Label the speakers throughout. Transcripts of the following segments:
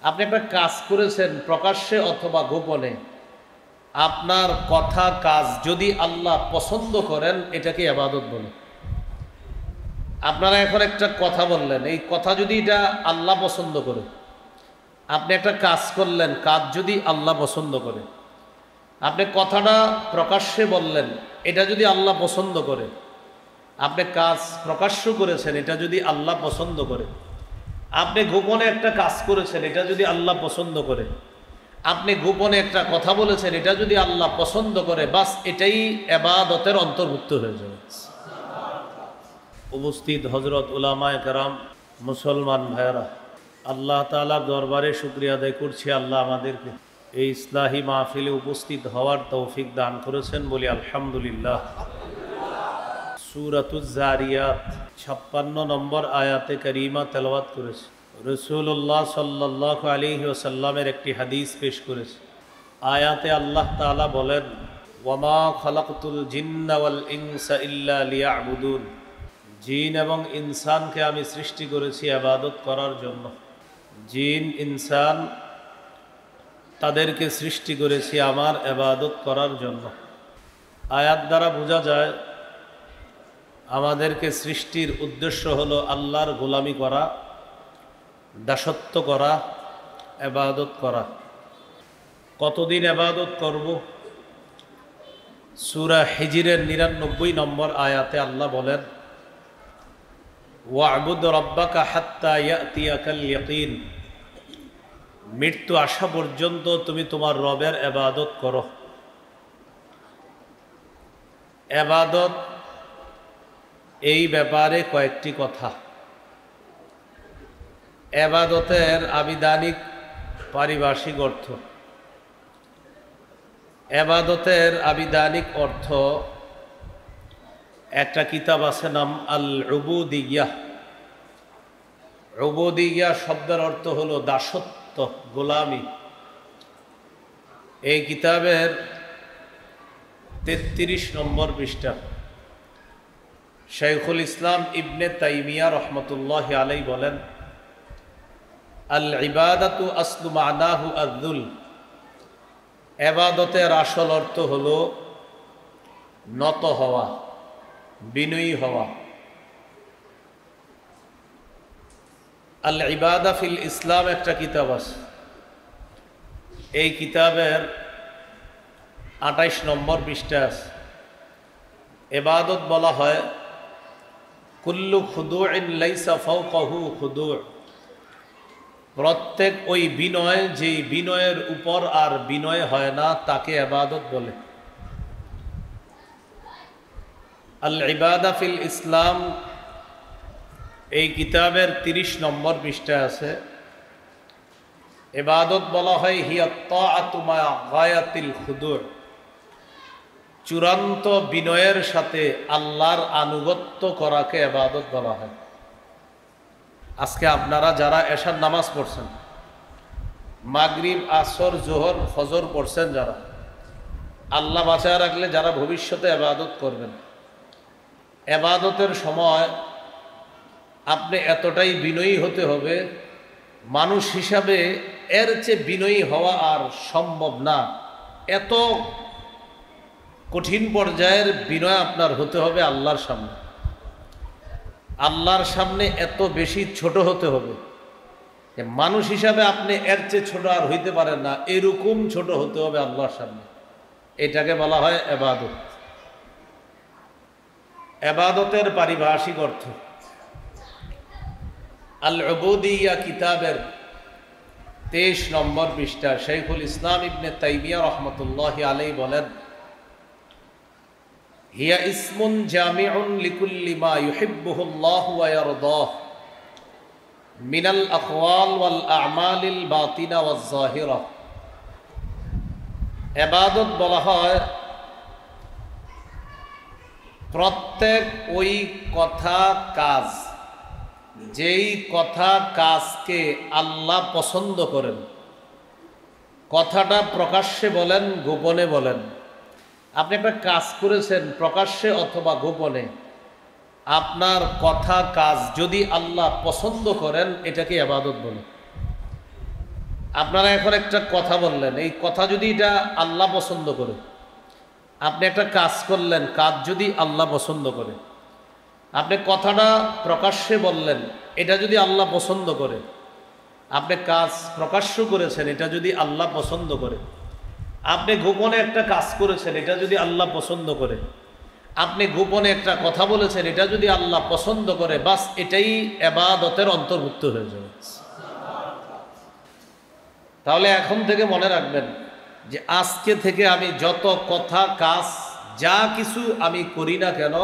Speaker 1: আপনি একটা কাজ করেছেন প্রকাশ্যে অথবা গোপনে, আপনার কথা কাজ যদি আল্লাহ পছন্দ করেন এটাকে ইবাদত বলে। আপনারা এখন একটা কথা বললেন, এই কথা যদি এটা আল্লাহ পছন্দ করে, আপনি একটা কাজ করলেন, কাজ যদি আল্লাহ পছন্দ করে, আপনি কথাটা প্রকাশ্যে বললেন, এটা যদি আল্লাহ পছন্দ করে, আপনি কাজ প্রকাশ্য করেছেন, এটা যদি আল্লাহ পছন্দ করে, আপনি গোপনে একটা কাজ করেছেন, এটা যদি আল্লাহ পছন্দ করে, আপনি গোপনে একটা কথা বলেছেন, এটা যদি আল্লাহ পছন্দ করে, বাস এটাই ইবাদতের অন্তর্ভুক্ত হয়ে যাবে। উপস্থিত হযরত উলামায়ে কেরাম, মুসলমান ভাইয়েরা, আল্লাহ তাআলার দরবারে শুকরিয়া আদায় করছি, আল্লাহ আমাদেরকে এই ইসলাহি মাহফিলে উপস্থিত হওয়ার তৌফিক দান করেছেন, বলি আলহামদুলিল্লাহ। সূরাতুজ জারিয়াত 56 নম্বর আয়াতে কারিমা তেলাওয়াত করেছে। রাসূলুল্লাহ সাল্লাল্লাহু আলাইহি ওয়াসাল্লামের একটি হাদিস পেশ করেছে। আয়াতে আল্লাহ তাআলা বলেন, ওয়ামা খালাকতুল জিন্না ওয়াল ইনসা ইল্লা লিয়াবুদুন, জিন এবং ইনসানকে আমি সৃষ্টি করেছি ইবাদত করার জন্য। জিন ইনসান তাদেরকে সৃষ্টি করেছি আমার ইবাদত করার জন্য। আয়াত দ্বারা বোঝা যায় আমাদেরকে সৃষ্টির উদ্দেশ্য হলো আল্লাহর গোলামি করা, দাসত্ব করা, ইবাদত করা। কতদিন ইবাদত করব? সূরা হিজরের 99 নম্বর আয়াতে আল্লাহ বলেন, ওয়া'বুদ রাব্বাকা হাত্তা ইয়াতিয়াকাল ইয়াকিন, মৃত্যু আসা পর্যন্ত তুমি তোমার রবের ইবাদত করো। ইবাদত এই ব্যাপারে কয়েকটি কথা। ইবাদতের আবিধানিক পারিভাষিক অর্থ। ইবাদতের আবিধানিক অর্থ, একটা কিতাব আছে নাম আল উবুদিয়্যাহ। উবুদিয়্যাহ শব্দের অর্থ হলো দাসত্ব, গোলামি। এই কিতাবের 33 নম্বর পৃষ্ঠা শাইখুল ইসলাম ইবনে তাইমিয়া রহমতুল্লাহি আলাইহি বলেন, আল ইবাদাতু আসলু মানাহু আয-যুল, ইবাদতের আসল অর্থ হলো নত হওয়া, বিনয়ী হওয়া। আল ইবাদা ফিল ইসলাম একটা কিতাব আছে, এই কিতাবের 28 নম্বর পৃষ্ঠা আছে। ইবাদত বলা হয় কুল্লু খুদুইন লাইসা ফাওকাহু খুদু', প্রত্যেক ওই বিনয় যেই বিনয়ের উপর আর বিনয় হয় না তাকে ইবাদত বলে। আল ইবাদা ফিল ইসলাম এই কিতাবের 30 নম্বর পৃষ্ঠা আছে। ইবাদত বলা হয় হিয়া তাআতু মা গায়াতিল খুদু', চূড়ান্ত বিনয়ের সাথে আল্লাহর আনুগত্য করাকে ইবাদত বলা হয়। আজকে আপনারা যারা এশার নামাজ পড়ছেন, মাগরিব, আসর, জোহর, ফজর পড়ছেন, যারা আল্লাহ বাঁচায় রাখলে যারা ভবিষ্যতে ইবাদত করবেন, ইবাদতের সময় আপনি এতটাই বিনয়ী হতে হবে, মানুষ হিসাবে এর চেয়ে বিনয়ী হওয়া আর সম্ভব না। এত কঠিন পর্যায়ের বিনয় আপনার হতে হবে আল্লাহর সামনে। আল্লাহর সামনে এত বেশি ছোট হতে হবে, মানুষ হিসাবে আপনি এর চেয়ে ছোট আর হইতে পারেন না, এরকম ছোট হতে হবে আল্লাহর সামনে। এটাকে বলা হয় ইবাদত। ইবাদতের পারিভাষিক অর্থ। আল উবুদিয়্যাহ কিতাবের 23 নম্বর পৃষ্ঠা শাইখুল ইসলাম ইবনে তাইমিয়া রহমতুল্লাহি আলাইহি বলেন, হিয়া ইসমুন জামিউন লিকুল্লি মা ইউহিব্বুহুল্লাহু ওয়া ইয়ারদাহু মিনাল আকওয়াল ওয়াল আমালিল বাতিনা ওয়াজ যাহিরা। ইবাদত বলা হয় প্রত্যেক ওই কথা কাজ, যেই কথা কাজকে আল্লাহ পছন্দ করেন। কথাটা প্রকাশ্যে বলেন, গোপনে বলেন, আপনি একটা কাজ করেছেন প্রকাশ্যে অথবা গোপনে, আপনার কথা কাজ যদি আল্লাহ পছন্দ করেন এটাকে ইবাদত বলে। আপনারা এখন একটা কথা বললেন, এই কথা যদি এটা আল্লাহ পছন্দ করে, আপনি একটা কাজ করলেন, কাজ যদি আল্লাহ পছন্দ করে, আপনি কথাটা প্রকাশ্যে বললেন, এটা যদি আল্লাহ পছন্দ করে, আপনি কাজ প্রকাশ্য করেছেন, এটা যদি আল্লাহ পছন্দ করে, আপনি গোপনে একটা কাজ করেছেন, এটা যদি আল্লাহ পছন্দ করে, আপনি গোপনে একটা কথা বলেছেন, এটা যদি আল্লাহ পছন্দ করে, বাস এটাই ইবাদতের অন্তর্ভুক্ত হয়ে যাবে। তাহলে এখন থেকে মনে রাখবেন যে আজকে থেকে আমি যত কথা কাজ যা কিছু আমি করি না কেন,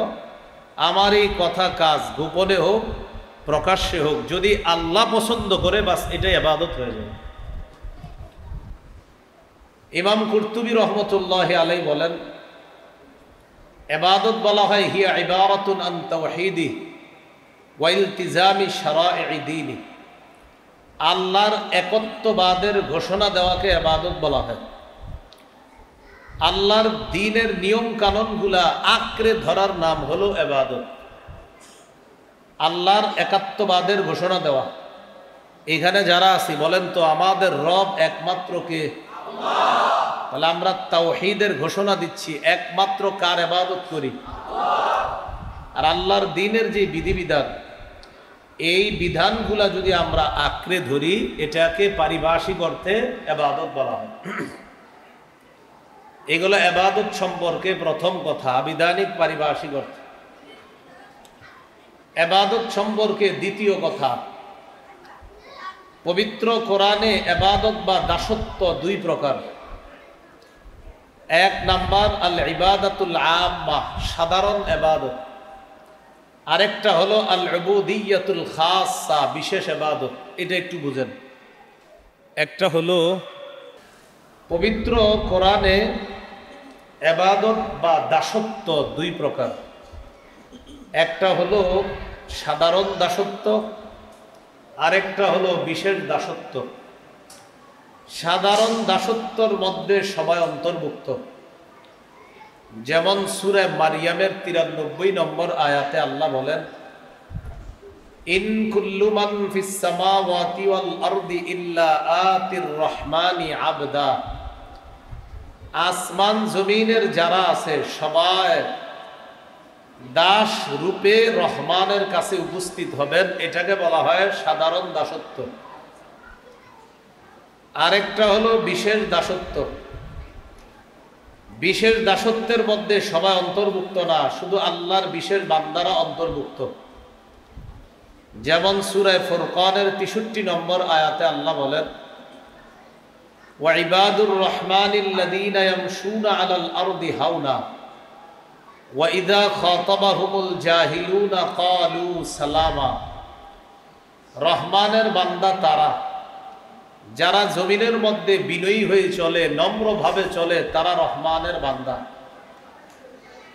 Speaker 1: আমার এই কথা কাজ গোপনে হোক প্রকাশ্যে হোক, যদি আল্লাহ পছন্দ করে, বাস এটাই ইবাদত হয়ে যাবে। ইমাম কুরতুবী রহমতুল্লাহ আলাইহি বলেন, ইবাদত বলা হয় হিয়া ইবারাতুন আন তাওহীদি ওয়া ইলতিজামি শারাঈ দীনি। আল্লাহর একত্ববাদের ঘোষণা দেওয়াকে ইবাদত বলা হয়। আল্লাহর দ্বীনের নিয়ম কানুনগুলা আঁকড়ে ধরার নাম হলো ইবাদত। আল্লাহর একাত্মবাদের ঘোষণা দেওয়া। এখানে যারা আছি বলেন তো, আমাদের রব একমাত্র কে? আল্লাহ। তাহলে আমরা তাওহীদের ঘোষণা দিচ্ছি, একমাত্র কার ইবাদত করি? আল্লাহ। আর আল্লাহর দ্বীনের যে বিধিবিধান, এই বিধানগুলা যদি আমরা আঁকড়ে ধরি, এটাকে পারিভাষিক অর্থে ইবাদত বলা হয়। এগুলো ইবাদত সম্পর্কে প্রথম কথা, আবিধানিক পারিভাষিক অর্থে। ইবাদত সম্পর্কে দ্বিতীয় কথা, পবিত্র কোরআনে ইবাদত বা দাসত্ব দুই প্রকার। এক নাম্বার আল ইবাদাতুল আম্মা, সাধারণ ইবাদত। আরেকটা হলো আল উবুদিয়াতুল খাসা, বিশেষ ইবাদত। এটা একটু বুঝেন। একটা হলো পবিত্র কোরআনে ইবাদত বা দাসত্ব দুই প্রকার। একটা হলো সাধারণ দাসত্ব, আরেকটা হলো বিশেষ দাসত্ব। সাধারণ দাসত্বর মধ্যে সবাই অন্তর্ভুক্ত। যেমন সূরা মারিয়ামের 93 নম্বর আয়াতে আল্লাহ বলেন, ইন কুল্লু মান ফিস সামাওয়াতি ওয়াল আরদি ইল্লা আতির রহমানি আবদা। আসমান জমিনের যারা আছে সবাই দাস রূপে রহমানের কাছে উপস্থিত হবেন, এটাকে বলা হয় সাধারণ দাসত্ব। আরেকটা হলো বিশেষ দাসত্ব। বিশেষ দাসত্বের মধ্যে সবাই অন্তর্ভুক্ত না, শুধু আল্লাহর বিশেষ বান্দারা অন্তর্ভুক্ত। যেমন সূরা ফুরকানের 63 নম্বর আয়াতে আল্লাহ বলেন, ওয়া ইবাদুর রহমানিল্লাযীনা ইয়ামশুনা আলাল আরদি হাওনা ওয়া ইযা খাতাবাহুমুল জাহিলুনা ক্বালু সালামা। রহমানের বান্দা তারা যারা জমিনের মধ্যে বিনয়ী হয়ে চলে, নম্রভাবে চলে, তারা রহমানের বান্দা।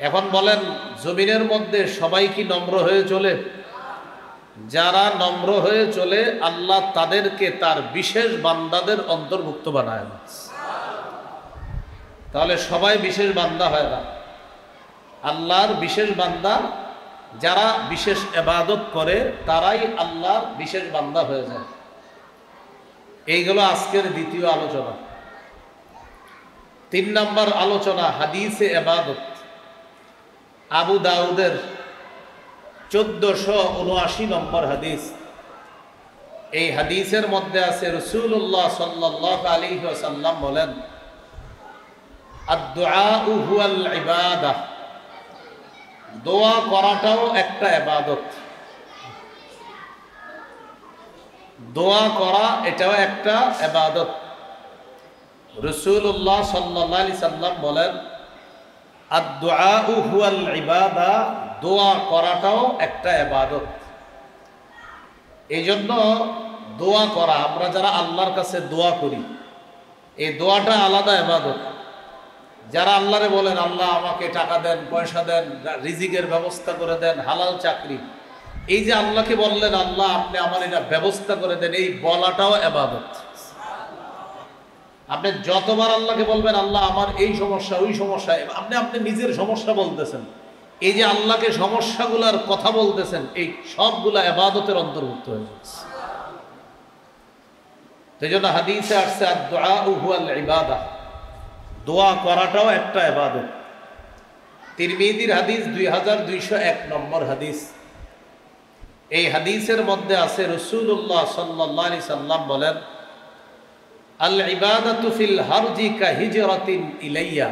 Speaker 1: এখন বলেন, জমিনের মধ্যে সবাই কি নম্র হয়ে চলে? যারা নম্র হয়ে চলে, আল্লাহ তাদেরকে তার বিশেষ বান্দাদের অন্তর্ভুক্ত বানায় না। তাহলে সবাই বিশেষ বান্দা হয় না। আল্লাহর বিশেষ বান্দা যারা বিশেষ ইবাদত করে, তারাই আল্লাহর বিশেষ বান্দা হয়ে যায়। এইগুলো আজকের দ্বিতীয় আলোচনা। 3 নম্বর আলোচনা, হাদিসে ইবাদত। আবু দাউদের 1479 নম্বর হাদিস। এই হাদিসের মধ্যে আছে, রাসূলুল্লাহ সাল্লাল্লাহু আলাইহি ওয়াসাল্লাম বলেন, আদ-দুআউ হুয়াল ইবাদাহ। দোয়া করাটাও একটা ইবাদত। দোয়া করা এটাও একটা ইবাদত। রাসূলুল্লাহ সাল্লাল্লাহু আলাইহি সাল্লাম বলেন, আদ-দুআউ হুয়াল ইবাদা। দোয়া করাটাও একটা ইবাদত। এই জন্য দোয়া করা, আমরা যারা আল্লাহর কাছে দোয়া করি, এই দোয়াটা আলাদা ইবাদত। যারা আল্লাহরে বলেন, আল্লাহ আমাকে টাকা দেন, পয়সা দেন, রিজিকের ব্যবস্থা করে দেন, হালাল চাকরি, এই যে আল্লাহকে বললেন, আল্লাহ আপনি আমার এটা ব্যবস্থা করে দেন, এই বলাটাও ইবাদত। আপনি যতবার আল্লাহকে বলবেন, আল্লাহ আমার এই সমস্যা, ওই সমস্যা, আপনি নিজের সমস্যা বলতেছেন, এই যে আল্লাহকে সমস্যাগুলোর কথা বলতেছেন, এই সবগুলা ইবাদতের অন্তর্ভুক্ত হয়ে যাচ্ছে। সেই জন্য হাদিসে আসছে আদ-দুআউ হুয়াল ইবাদাহ, দোয়া করাটাও একটা ইবাদত। তিরমিজির হাদিস 2201 নম্বর হাদিস। এই হাদিসের মধ্যে আছে রাসূলুল্লাহ সাল্লাল্লাহু আলাইহি সাল্লাম বলেন, আল ইবাদাতু ফিল হারজি কা হিজরাতিন ইলাইয়া,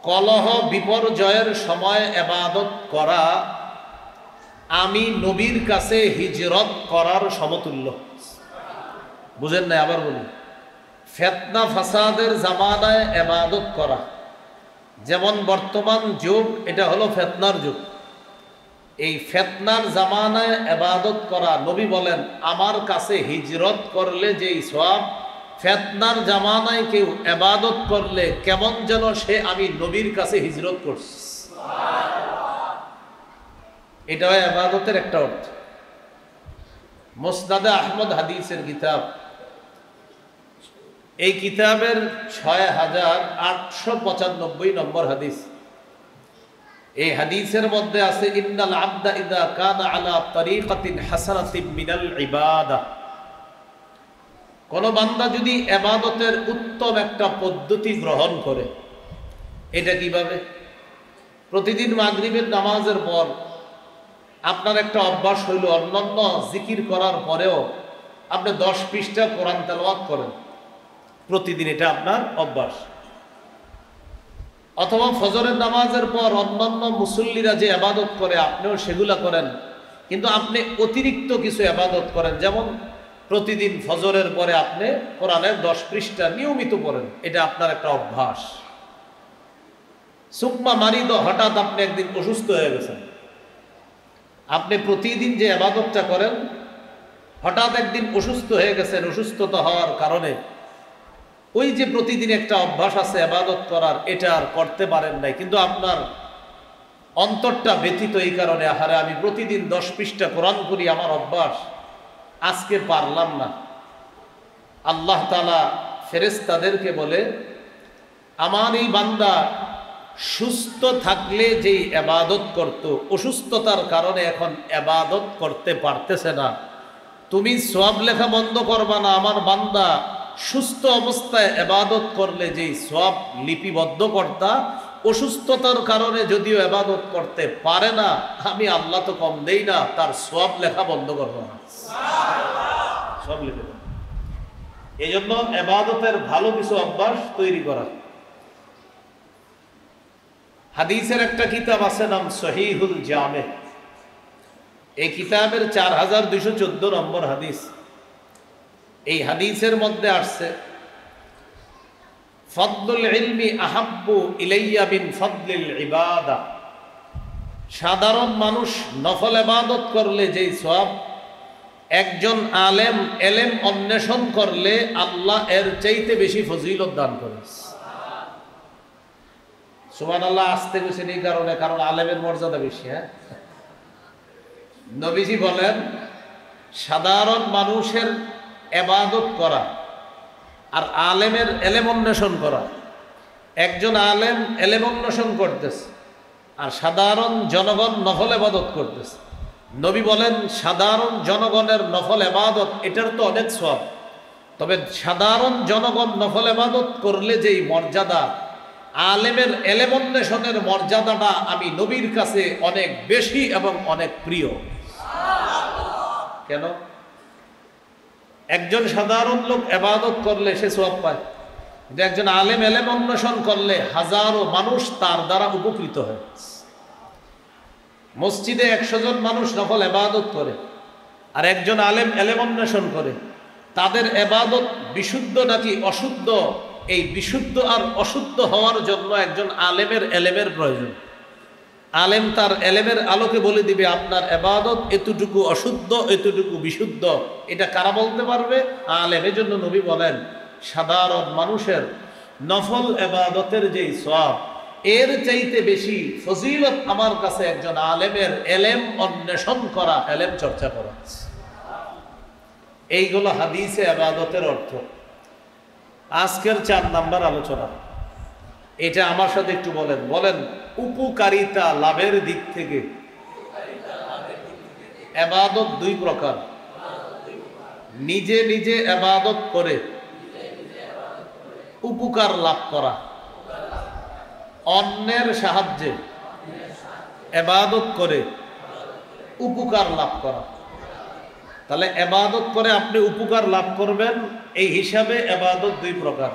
Speaker 1: কলহ বিপর্যয়ের সময় ইবাদত করা আমি নবীর কাছে হিজরত করার সমতুল্য। বুঝেন না? আবার বলি, ফিতনা ফাসাদের জামানায় ইবাদত করা, যেমন বর্তমান যুগ এটা হলো ফিতনার যুগ, এই ফিতনার জামানায় ইবাদত করা নবী বলেন আমার কাছে হিজরত করলে যেই সওয়াব, ফিতনার জামানায় কেউ ইবাদত করলে কেমন যেন সে আমি নবীর কাছে হিজরত করছে। এটাও ইবাদতের একটা অর্থ। মুসনাদে আহমদ হাদিসের কিতাব, এই কিতাবের 6895 নম্বর হাদিস। এই হাদিসের মধ্যে আছে ইন্নাল আবদা ইযা কানা আলা তরিকাতিন হাসানাতিন মিনাল ইবাদাহ, কোন বান্দা যদি ইবাদতের উত্তম একটা পদ্ধতি গ্রহণ করে। এটা কিভাবে? প্রতিদিন মাগরিবের নামাজের পর আপনার একটা অভ্যাস হইল অন্যান্য জিকির করার পরেও আপনি 10 পৃষ্ঠা কোরআন তেলাওয়াত করেন প্রতিদিন, এটা আপনার অভ্যাস। অথবা ফজরের নামাজের পর অন্যান্য মুসল্লিরা যে ইবাদত করে আপনিও সেগুলা করেন, কিন্তু আপনি অতিরিক্ত কিছু ইবাদত করেন, যেমন প্রতিদিন ফজরের পরে আপনি কোরআনের 10 পৃষ্ঠা নিয়মিত পড়েন, এটা আপনার একটা অভ্যাস। সুম্মা মারিদ, হঠাৎ আপনি একদিন অসুস্থ হয়ে গেছেন। আপনি প্রতিদিন যে ইবাদতটা করেন, হঠাৎ একদিন অসুস্থ হয়ে গেছেন, অসুস্থতা হওয়ার কারণে ওই যে প্রতিদিন একটা অভ্যাস আছে ইবাদত করার, এটা আর করতে পারেন নাই, কিন্তু আপনার অন্তরটা ব্যথিত এই কারণে, আহারে আমি প্রতিদিন 10 পৃষ্ঠা কোরআন করি, আমার অভ্যাস, আজকে পারলাম না। আল্লাহ তাআলা ফেরেশতাদেরকে বলে, আমার এই বান্দা সুস্থ থাকলে যেই ইবাদত করত, অসুস্থতার কারণে এখন ইবাদত করতে পারতেছে না, তুমি সওয়াব লেখা বন্ধ করবা না। আমার বান্দা সুস্থ অবস্থায় ইবাদত করলে যেই সওয়াব লিপিবদ্ধ করতা, অসুস্থতার কারণে যদিও ইবাদত করতে পারে না, আমি আল্লাহ তো কম দেই না, তার সওয়াব লেখা বন্ধ করবো না, সব লিখে দেব। এই জন্য ইবাদতের ভালো কিছু অভ্যাস তৈরি করা। হাদিসের একটা কিতাব আছে, নাম সহিহুল জামে। এই কিতাবের 4214 নম্বর হাদিস। এই হাদিসের মধ্যে আসছে, ফদলুল ইলমি আহাব্বু ইলাইয়া মিন ফদলিল ইবাদা, সাধারণ মানুষ নফল ইবাদত করলে যেই সওয়াব, একজন আলেম এলেম অন্বেষণ করলে আল্লাহ এর চাইতে বেশি ফজিলত দান করে। সুবহানাল্লাহ। আসতে গেছেন এই কারণে, কারণ আলেমের মর্যাদা বেশি। হ্যাঁ, নবীজি বলেন সাধারণ মানুষের ইবাদত করা আর আলেমের এলেম অন্বেষণ করা, একজন আলেম এলেম অন্বেষণ করতেছে আর সাধারণ জনগণ নফল ইবাদত করতেছে। নবী বলেন সাধারণ জনগণের নফল ইবাদত এটার তো অনেক সওয়াব, তবে সাধারণ জনগণ নফল ইবাদত করলে যেই মর্যাদা, আলেমের এলেম অন্বেষণের মর্যাদাটা আমি নবীর কাছে অনেক বেশি এবং অনেক প্রিয়। কেন? একজন সাধারণ লোক ইবাদত করলে সে সওয়াব পায়, কিন্তু একজন আলেম এলেম অন্বেষণ করলে হাজারো মানুষ তার দ্বারা উপকৃত হয়। মসজিদে 100 জন মানুষ নফল ইবাদত করে আর একজন আলেম এলেম অন্বেষণ করে, তাদের ইবাদত বিশুদ্ধ নাকি অশুদ্ধ, এই বিশুদ্ধ আর অশুদ্ধ হওয়ার জন্য একজন আলেমের এলেমের প্রয়োজন। আলেম তার এলেমের আলোকে বলে দিবে আপনার ইবাদত এতটুকু অশুদ্ধ, এতটুকু বিশুদ্ধ। এটা কারা বলতে পারবে? আলেম। এজন্য নবী বলেন সাধারণ মানুষের নফল ইবাদতের যেই সওয়াব, এর চাইতে বেশি ফজিলত আমার কাছে একজন আলেমের এলেম অন্বেষণ করা, এলেম চর্চা করা। এইগুলো হাদিসে ইবাদতের অর্থ। আজকের 4 নাম্বার আলোচনা, এটা আমার সাথে একটু বলেন। বলেন, উপকারিতা লাভের দিক থেকে ইবাদত 2 প্রকার। নিজে নিজে ইবাদত করে উপকার লাভ করা, অন্যের সাহায্যে ইবাদত করে উপকার লাভ করা। তাহলে ইবাদত করে আপনি উপকার লাভ করবেন, এই হিসাবে ইবাদত দুই প্রকার।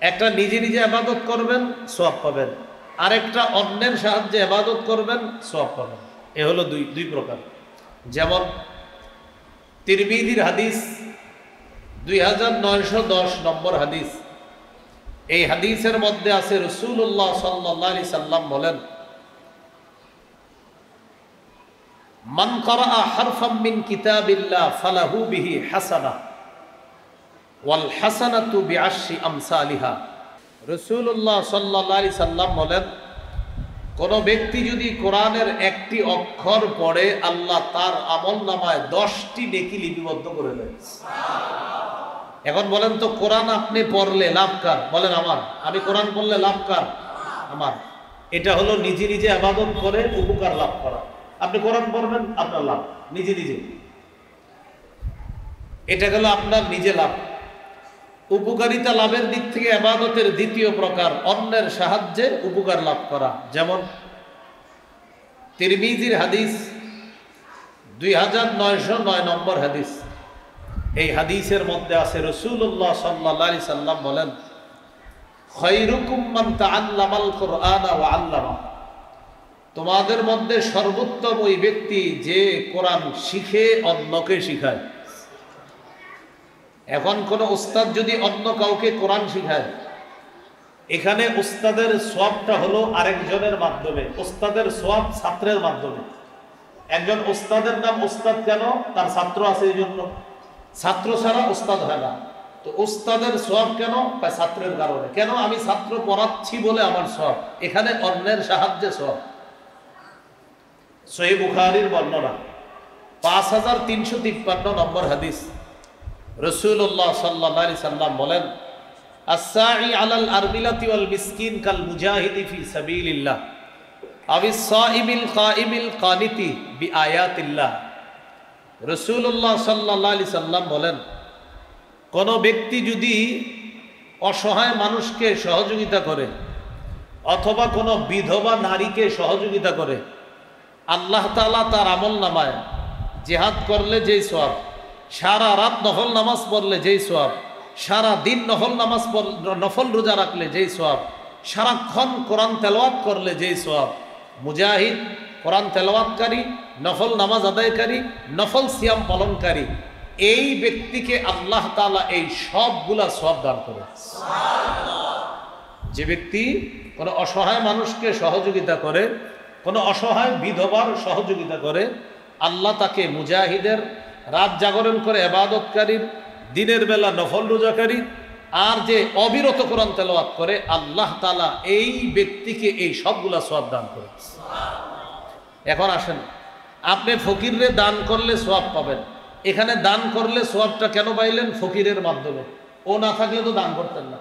Speaker 1: একটা নিজে নিজে ইবাদত করবেন, সওয়াব পাবেন, আরেকটা অন্যের সাহায্যে ইবাদত করবেন, সওয়াব পাবেন। এ হলো দুই প্রকার। যেমন তিরমিজির হাদিস 2910 নম্বর হাদিস। এই হাদিসের মধ্যে আছে রাসূলুল্লাহ সাল্লাল্লাহু আলাইহি সাল্লাম বলেন, মান ক্বারাআ হারফাম মিন কিতাবিল্লাহ ফালাহু বিহি হাসানাহ ওয়াল হাসানাতু বিআশরি আমসালিহা। রাসূলুল্লাহ সাল্লাল্লাহু আলাইহি সাল্লাম বলেন, কোন ব্যক্তি যদি কোরআনের একটি অক্ষর পড়ে, আল্লাহ তার আমলনামায় 10টি নেকি লিপিবদ্ধ করে দেন। এখন বলেন তো, কোরআন আপনি পড়লে লাভ কার? বলেন আমার। আমি কোরআন পড়লে লাভ কার? আমার। এটা হলো নিজে নিজে ইবাদত করে উপকার লাভ করা। আপনি কোরআন পড়বেন, আপনার লাভ নিজে নিজে, এটা গেল আপনার নিজে লাভ। উপকারিতা লাভের দিক থেকে ইবাদতের দ্বিতীয় প্রকার অন্যের সাহায্যে উপকার লাভ করা। যেমন তিরমিজির হাদিস 2909 নম্বর হাদিস। এই হাদিসের মধ্যে আছে রাসূলুল্লাহ সাল্লাল্লাহু আলাইহি সাল্লাম বলেন, খায়রুকুম মান তাআল্লামাল কুরআনা ওয়া আল্লামা। তোমাদের মধ্যে সর্বোত্তম ওই ব্যক্তি যে কোরআন শিখে অন্যকে শিখায়। এখন কোন উস্তাদ যদি অন্য কাউকে কোরআন শিখায়, এখানে উস্তাদের সওয়াবটা হলো আরেকজনের মাধ্যমে, উস্তাদের সওয়াব ছাত্রের মাধ্যমে। একজন উস্তাদের নাম উস্তাদ কেন? তার ছাত্র আছে, এই জন্য। ছাত্র ছাড়া উস্তাদ হয় না। তো উস্তাদের সওয়াব কেন? ছাত্রের কারণে। কেন? আমি ছাত্র পড়াচ্ছি বলে আমার সওয়াব। এখানে অন্যের সাহায্যে সওয়াব। সহিহ বুখারীর বর্ণনা 5353 নম্বর হাদিস। রাসূলুল্লাহ সাল্লাল্লাহু আলাইহি সাল্লাম বলেন, আস-সাঈ আলাল আরমিলাতি ওয়াল মিসকিন কাল মুজাহিদি ফি সাবিলিল্লাহ আবিস সাইমিল কাইমিল কানিতি বিআয়াতিল্লাহ। রাসূলুল্লাহ সাল্লাল্লাহু আলাইহি সাল্লাম বলেন, কোন ব্যক্তি যদি অসহায় মানুষকে সহযোগিতা করে অথবা কোনো বিধবা নারীকে সহযোগিতা করে, আল্লাহ তাআলা তার আমলনামায় জিহাদ করলে যেই সওয়াব, সারা রাত নফল নামাজ পড়লে যেই সওয়াব, সারা দিন নফল রোজা রাখলে যেই সওয়াব, সারাক্ষণ কোরআন তেলাওয়াত করলে যেই সওয়াব, মুজাহিদ, কোরআন তেলাওয়াতকারী, নফল নামাজ আদায়কারী, নফল সিয়াম পালনকারী, এই ব্যক্তিকে আল্লাহ তাআলা এই সবগুলা সওয়াব দান করে। যে ব্যক্তি কোনো অসহায় মানুষকে সহযোগিতা করে, কোনো অসহায় বিধবার সহযোগিতা করে, আল্লাহ তাকে মুজাহিদের, রাত জাগরণ করে ইবাদতকারীর, দিনের বেলা নফল রোজাকারী, আর যে অবিরত কোরআন তেলাওয়াত করে, আল্লাহ তাআলা এই ব্যক্তিকে এই সবগুলা সওয়াব দান করে। এখন আসেন, আপনি ফকিরে দান করলে সওয়াব পাবেন। এখানে দান করলে সওয়াবটা কেন পাইলেন? ফকিরের মাধ্যমে। ও না থাকলে তো দান করতেন না।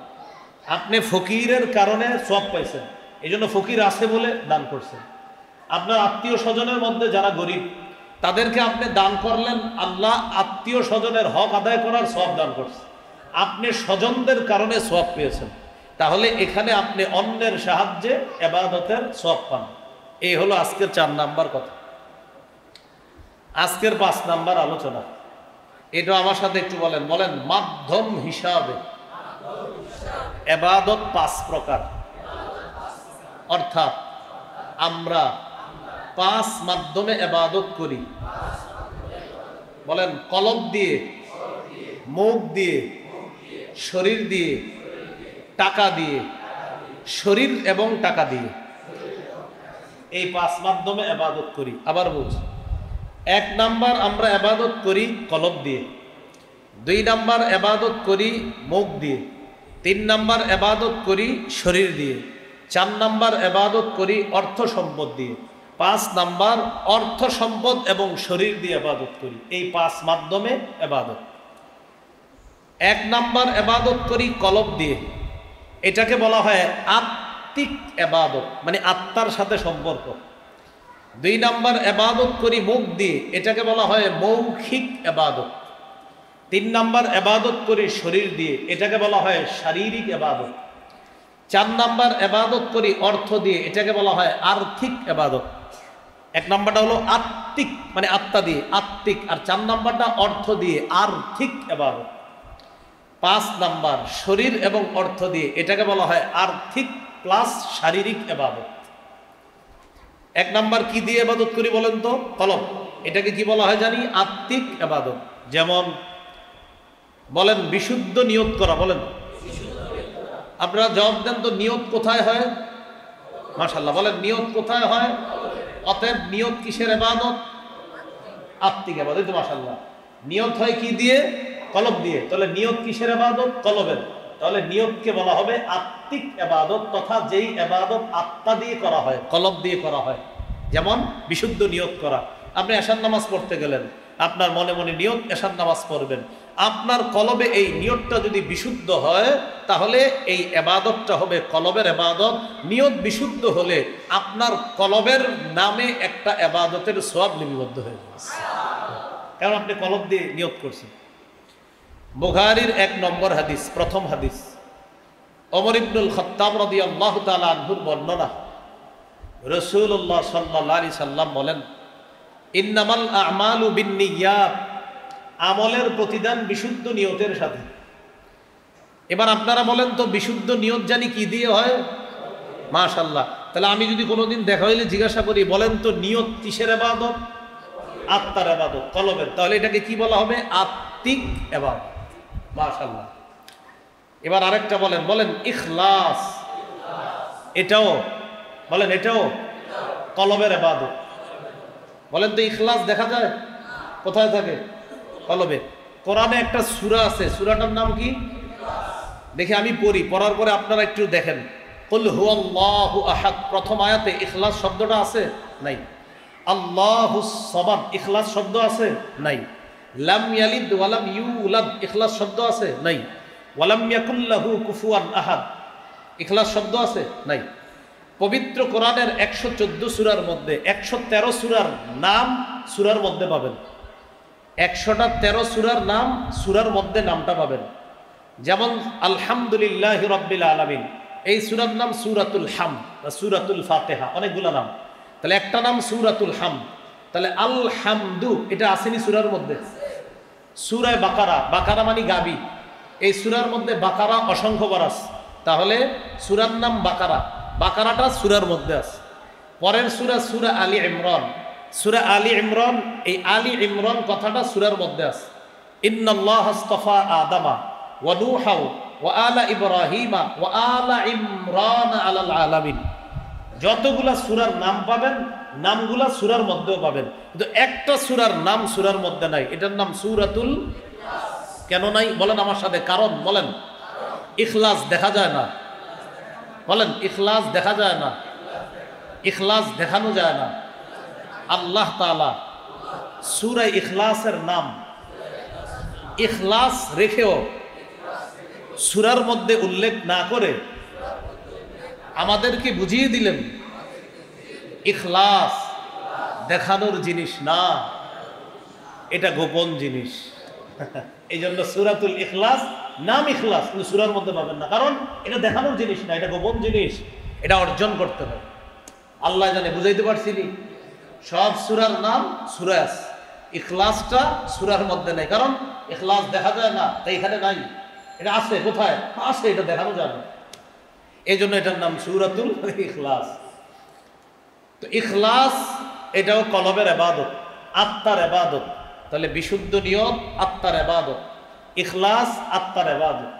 Speaker 1: আপনি ফকিরের কারণে সওয়াব পাইছেন, এই জন্য ফকির আছে বলে দান করছেন। আপনার আত্মীয় স্বজনের মধ্যে যারা গরিব, তাদেরকে আপনি দান করলেন, আল্লাহ আত্মীয় স্বজনের হক আদায় করার সওয়াব দান করছে। আপনি স্বজনদের কারণে সওয়াব পেয়েছেন। তাহলে এখানে আপনি অন্যের সাহায্যে ইবাদতের সওয়াব পান। এই হলো আজকের 4 নাম্বার কথা। আজকের 5 নাম্বার আলোচনা, এটা আমার সাথে একটু বলেন। বলেন, মাধ্যম হিসাবে ইবাদত 5 প্রকার। অর্থাৎ আমরা 5 মাধ্যমে ইবাদত করি। বলেন, কলব দিয়ে, মুখ দিয়ে, শরীর দিয়ে, টাকা দিয়ে। শরীর এবং টাকা দিয়ে, এই 5 মাধ্যমে ইবাদত করি। আবার বলছি, 1 নাম্বার আমরা ইবাদত করি কলব দিয়ে, 2 নাম্বার ইবাদত করি মুখ দিয়ে, 3 নাম্বার ইবাদত করি শরীর দিয়ে, 4 নাম্বার ইবাদত করি অর্থ সম্পদ দিয়ে, 5 নাম্বার অর্থ সম্পদ এবং শরীর দিয়ে ইবাদত করি। এই 5 মাধ্যমে ইবাদত। 1 নাম্বার ইবাদত করি কলব দিয়ে, এটাকে বলা হয় আত্মিক ইবাদত, মানে আত্মার সাথে সম্পর্ক। 2 নাম্বার ইবাদত করি মুখ দিয়ে, এটাকে বলা হয় মৌখিক ইবাদত। 3 নাম্বার ইবাদত করি শরীর দিয়ে, এটাকে বলা হয় শারীরিক ইবাদত। 4 নাম্বার ইবাদত করি অর্থ দিয়ে, এটাকে বলা হয় আর্থিক ইবাদত। 1 নাম্বারটা হলো আত্মিক, মানে আত্মা দিয়ে আত্মিক, আর 4 নাম্বারটা অর্থ দিয়ে আর্থিক ইবাদত। 5 নাম্বার শরীর এবং অর্থ দিয়ে, এটাকে বলা হয় আর্থিক প্লাস শারীরিক ইবাদত। 1 নাম্বার কি দিয়ে ইবাদত করি বলেন তো? কলব। এটাকে কি বলা হয় জানি? আত্মিক ইবাদত। যেমন বলেন বিশুদ্ধ নিয়ত করা, বলেন আপনারা জবাব দেন তো, নিয়ত কোথায় হয়? মাশাআল্লাহ, বলেন নিয়ত কোথায় হয়? অতএব নিয়ত কিসের ইবাদত? আত্মিক ইবাদত। তো মাশাআল্লাহ, নিয়ত হয় কি দিয়ে? কলব দিয়ে। তাহলে নিয়ত কিসের ইবাদত? কলবের। তাহলে নিয়তকে বলা হবে আত্মিক ইবাদত, তথা যেই ইবাদত আত্মা দিয়ে করা হয়, কলব দিয়ে করা হয়। যেমন বিশুদ্ধ নিয়ত করা। আপনি এশার নামাজ পড়তে গেলেন, আপনার মনে মনে নিয়ত এশার নামাজ পড়বেন, আপনার কলবে এই নিয়তটা যদি বিশুদ্ধ হয়, তাহলে এই ইবাদতটা হবে কলবের ইবাদত। নিয়ত বিশুদ্ধ হলে আপনার কলবের নামে একটা ইবাদতের সওয়াব লিপিবদ্ধ হয়ে যাবে, কারণ আপনি কলব দিয়ে নিয়ত করছেন। বুখারীর 1 নম্বর হাদিস, প্রথম হাদিস, ওমর ইবনুল খাত্তাব রাদিয়াল্লাহু তাআলা আনহুর বর্ণনা। রাসূলুল্লাহ সাল্লাল্লাহু আলাইহি সাল্লাম বলেন, ইন্নামাল আমালু বিন্নিয়াত, আমলের প্রতিদান বিশুদ্ধ নিয়তের সাথে। এবার আপনারা বলেন তো, বিশুদ্ধ নিয়ত জানি কি দিয়ে হয়? মাশাআল্লাহ। তাহলে আমি যদি কোনোদিন দেখা হইলে জিজ্ঞাসা করি, বলেন তো নিয়ত কিসের ইবাদত? আত্মার ইবাদত, কলবের। তাহলে এটাকে কি বলা হবে? আত্মিক ইবাদত। মাশাআল্লাহ। এবার আরেকটা বলেন, বলেন ইখলাস। এটাও বলেন, এটাও কলবের ইবাদত। বলেন তো ইখলাস দেখা যায় কোথায় থাকে? কলবে। কোরআনে একটা সূরা আছে, সূরাটার নাম কি? দেখি আমি পড়ি, পড়ার পরে আপনারা একটু দেখেন। কুল হুয়াল্লাহু আহাদ, প্রথম আয়াতে ইখলাস শব্দটা আছে? নাই। আল্লাহুস সামাদ, ইখলাস শব্দ আছে? নাই। লাম ইয়ালিদ ওয়া লাম ইউলাদ, ইখলাস শব্দ আছে? নাই। ওয়া লাম ইয়াকুল লাহু কুফুয়ান আহাদ, ইখলাস শব্দ আছে? নাই। পবিত্র কোরআনের 114 সূরার মধ্যে 113 সূরার নাম সূরার মধ্যে পাবেন। 113 সূরার নাম সূরার মধ্যে নামটা পাবেন। যেমন আলহামদুলিল্লাহি রাব্বিল আলামিন, এই সূরার নাম সূরাতুল হামদ বা সূরাতুল ফাতিহা, অনেকগুলো নাম। তাহলে একটা নাম সূরাতুল হামদ, তাহলে আল হামদু এটা আসেনি সূরার মধ্যে? সূরা বাকারা, বাকারা মানে গাবি, এই সূরার মধ্যে বাকারা অসংখ্যবার আছে। তাহলে সূরার নাম বাকারা, বাকারাটা সূরার মধ্যে আছে। পরের সূরা সূরা আলী ইমরান, সূরা আলী ইমরান, এই আলী ইমরান কথাটা সূরার মধ্যে আছে। ইন্নাল্লাহা আস্তাফা আদামা ওয়া নূহা ওয়া আলা ইব্রাহিমা ওয়া আলা ইমরান আলাল আলামিন। যতগুলা সূরার নাম পাবেন, নামগুলা সূরার মধ্যেও পাবেন, কিন্তু একটা সূরার নাম সূরার মধ্যে নাই, এটার নাম সূরাতুল ইখলাস। কেন নাই বলেন আমার সাথে? কারণ বলেন, ইখলাস দেখা যায় না। বলেন ইখলাস দেখা যায় না, ইখলাস দেখানো যায় না। আল্লাহ তাআলা সূরা ইখলাসের নাম ইখলাস রেখেও সূরার মধ্যে উল্লেখ না করে আমাদেরকে বুঝিয়ে দিলেন ইখলাস দেখানোর জিনিস না, এটা গোপন জিনিস। এই জন্য সূরাতুল ইখলাস নাম ইখলাস, কিন্তু সূরার মধ্যে পাবেন না, কারণ এটা দেখানোর জিনিস না, এটা গোপন জিনিস, এটা অর্জন করতে হবে। আল্লাহ জানে, বুঝাইতে পারছি নি? সব সূরার নাম সূরায় আছে, ইখলাসটা সূরার মধ্যে নেই, কারণ ইখলাস দেখা যায় না, তাই এখানে নাই। এটা আছে কোথায়? আছে, এটা দেখানো যায় না, এই জন্য এটার নাম সূরাতুল ইখলাস। তো ইখলাস এটাও কলবের ইবাদত, আত্মার ইবাদত। তাহলে বিশুদ্ধ নিয়ত আত্মার ইবাদত, ইখলাস আত্মার ইবাদত।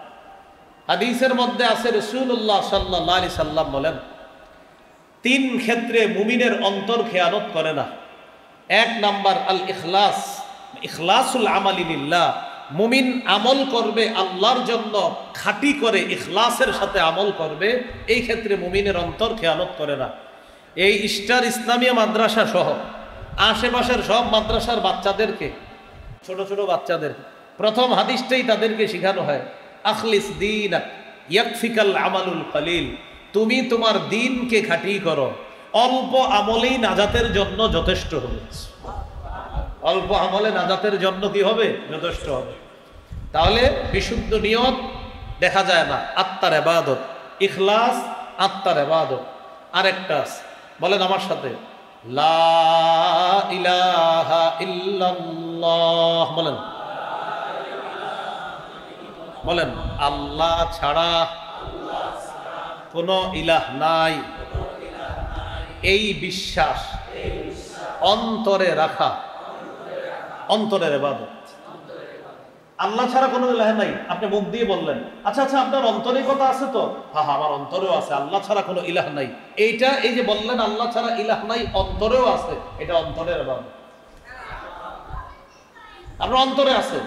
Speaker 1: হাদিসের মধ্যে আছে রাসূলুল্লাহ সাল্লাল্লাহু আলাইহি সাল্লাম বলেন, 3 ক্ষেত্রে মুমিনের অন্তর খেয়ানত করে না। 1 নাম্বার আল ইখলাস, ইখলাসুল আমালি লিল্লাহ, মুমিন আমল করবে আল্লাহর জন্য, খাঁটি করে ইখলাসের সাথে আমল করবে, এই ক্ষেত্রে মুমিনের অন্তর খেয়ানত করে না। এই স্টার ইসলামিয়া মাদ্রাসা সহ আশেপাশের সব মাদ্রাসার বাচ্চাদেরকে, ছোট ছোট বাচ্চাদের প্রথম হাদিসটাই তাদেরকে শেখানো হয়, আখলিস দীনাক ইয়াকফিকাল আমালুল কলিল, তুমি তোমার দিনকে খাঁটি করো, অল্প আমলেই নাজাতের জন্য যথেষ্ট হবে। অল্প আমলে নাজাতের জন্য কি হবে? যথেষ্ট হবে। তাহলে বিশুদ্ধ নিয়ত দেখা যায় না, আত্মার ইবাদত। ইখলাস আত্মার ইবাদত। আরেকটা বলেন আমার সাথে, লা ইলাহা ইল্লাল্লাহ। বলেন বলেন আল্লাহ ছাড়া কোনো ইলাহ নাই, এই বিশ্বাস অন্তরে রাখা অন্তরের ইবাদত। আল্লাহ ছাড়া কোনো ইলাহ নাই, আপনি মুখ দিয়ে বললেন, আচ্ছা আচ্ছা আপনার অন্তরে কথা আছে তো? হ্যাঁ আমার অন্তরেও আছে, আল্লাহ ছাড়া কোনো ইলাহ নাই। এইটা এই যে বললেন আল্লাহ ছাড়া ইলাহ নাই, অন্তরেও আছে, এটা অন্তরের ইবাদত। আপনার অন্তরে আছে,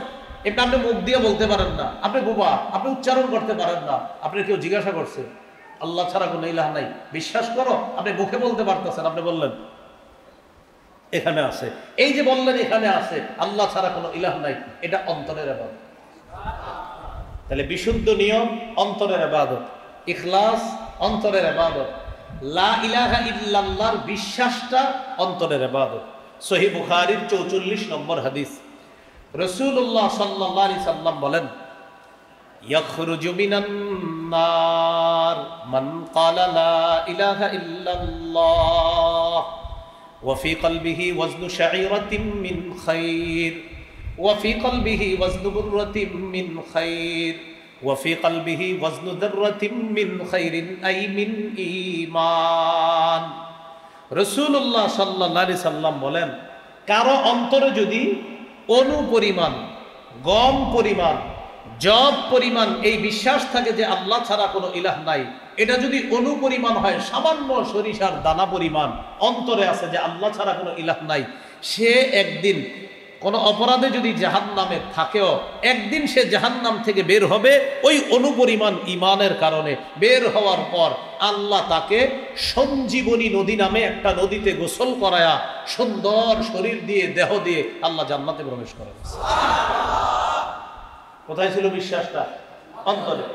Speaker 1: এটা আপনি মুখ দিয়ে বলতে পারেন না, আপনি বোবা, আপনি উচ্চারণ করতে পারেন না, আপনি কেউ জিজ্ঞাসা করছে আল্লাহ ছাড়া কোনো ইলাহ নাই, বিশ্বাস করো, আপনি মুখে বলতে পারতেছেন, আপনি বললেন এখানে আছে, এই যে বললেন এখানে আছে, আল্লাহ ছাড়া কোনো ইলাহ নাই, এটা অন্তরের ইবাদত। তাহলে বিশুদ্ধ নিয়ম অন্তরের ইবাদত, ইখলাস অন্তরের ইবাদত, লা ইলাহা ইল্লাল্লাহর বিশ্বাসটা অন্তরের ইবাদত। সহিহ বুখারীর 44 নম্বর হাদিস, রাসূলুল্লাহ সাল্লাল্লাহু আলাইহি সাল্লাম বলেন, ইয়াখরুজু মিনান নার মান ক্বালা লা ইলাহা ইল্লাল্লাহ ওয়া ফি কলবিহি ওয়াজনু শাঈরাতিন মিন খায়র ওয়া ফি কলবিহি ওয়াজনু বুররাতিন মিন খায়র ওয়া ফি কলবিহি ওয়াজনু যাররাতিন মিন খায়রিন আই মিন ঈমান। রাসূলুল্লাহ সাল্লাল্লাহু আলাইহি সাল্লাম বলেন, কারো অন্তরে যদি অনু পরিমাণ, গম পরিমাণ, জব পরিমাণ এই বিশ্বাস থাকে যে আল্লাহ ছাড়া কোনো ইলাহ নাই, এটা যদি অনু পরিমাণ হয়, সামান্য সরিষার দানা পরিমাণ অন্তরে আছে যে আল্লাহ ছাড়া কোনো ইলাহ নাই, সে একদিন কোনো অপরাধে যদি জাহান্নামে থাকেও একদিন সে জাহান্নাম থেকে বের হবে ওই অনুপরিমাণ ইমানের কারণে। বের হওয়ার পর আল্লাহ তাকে সঞ্জীবনী নদী নামে একটা নদীতে গোসল করায়া সুন্দর শরীর দিয়ে দেহ দিয়ে আল্লাহ জান্নাতে প্রবেশ করেন। কোথায় ছিল বিশ্বাসটা? অন্তরে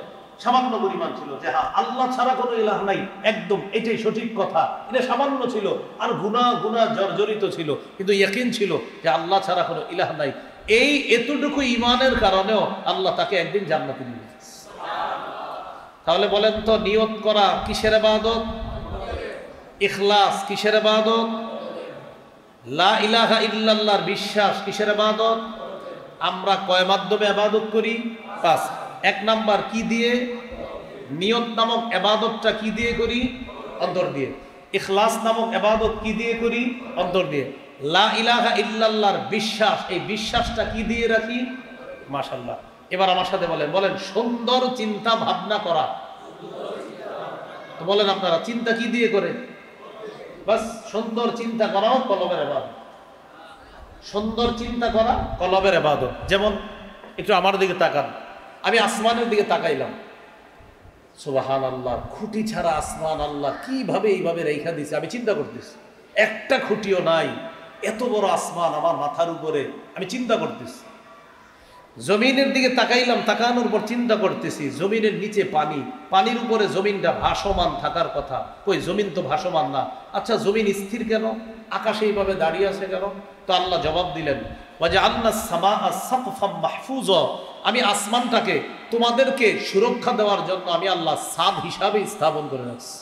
Speaker 1: সামান্য পরিমাণ ছিল যে হ্যাঁ আল্লাহ ছাড়া কোনো ইলাহ নাই, একদম এটাই সঠিক কথা, এটা সামান্য ছিল, আর গুনাহ জর্জরিত ছিল, কিন্তু ইয়াকিন ছিল যে আল্লাহ ছাড়া কোনো ইলাহ নাই। এই এতটুকু ইমানের কারণেও আল্লাহ তাকে একদিন জান্নাতে নিয়ে যাবে। তাহলে বলেন তো, নিয়ত করা কিসের ইবাদত? ইখলাস কিসের ইবাদত? লা ইলাহা ইল্লাল্লাহর বিশ্বাস কিসের ইবাদত? আমরা কয় মাধ্যমে ইবাদত করি? 5। 1 নাম্বার কি দিয়ে? নিয়ত নামক ইবাদতটা কি দিয়ে করি? অন্তর দিয়ে। ইখলাস নামক ইবাদত কি দিয়ে করি? অন্তর দিয়ে। লা ইলাহা ইল্লাল্লাহর বিশ্বাস, এই বিশ্বাসটা কি দিয়ে রাখি? মাশাআল্লাহ। এবার আমার সাথে বলেন সুন্দর চিন্তা ভাবনা করা। তো বলেন আপনারা চিন্তা কি দিয়ে করে? বাস সুন্দর চিন্তা করাও কলবের ইবাদত। সুন্দর চিন্তা করা কলবের ইবাদত। যেমন একটু আমার দিকে তাকান, আমি আসমানের দিকে তাকাইলাম, সুবহানাল্লাহ, খুঁটি ছাড়া আসমান আল্লাহ কিভাবে এইভাবে রেখা দিছে, আমি চিন্তা করতেছি, একটা খুঁটিও নাই, এত বড় আসমান আমার মাথার উপরে, আমি চিন্তা করতেছি। জমিনের দিকে তাকাইলাম, তাকানোর পর চিন্তা করতেছি জমিনের নিচে পানি, পানির উপরে জমিনটা ভাসমান থাকার কথা, কই জমিন তো ভাসমান না। আচ্ছা জমিন স্থির কেন? আকাশে এইভাবে দাঁড়িয়ে আছে কেন? তো আল্লাহ জবাব দিলেন, ওয়াজআলনাস সামাআ সাকফাম মাহফুজা, আমি আসমানটাকে তোমাদেরকে সুরক্ষা দেওয়ার জন্য আমি আল্লাহ ছাদ হিসাবে স্থাপন করে রাখছি।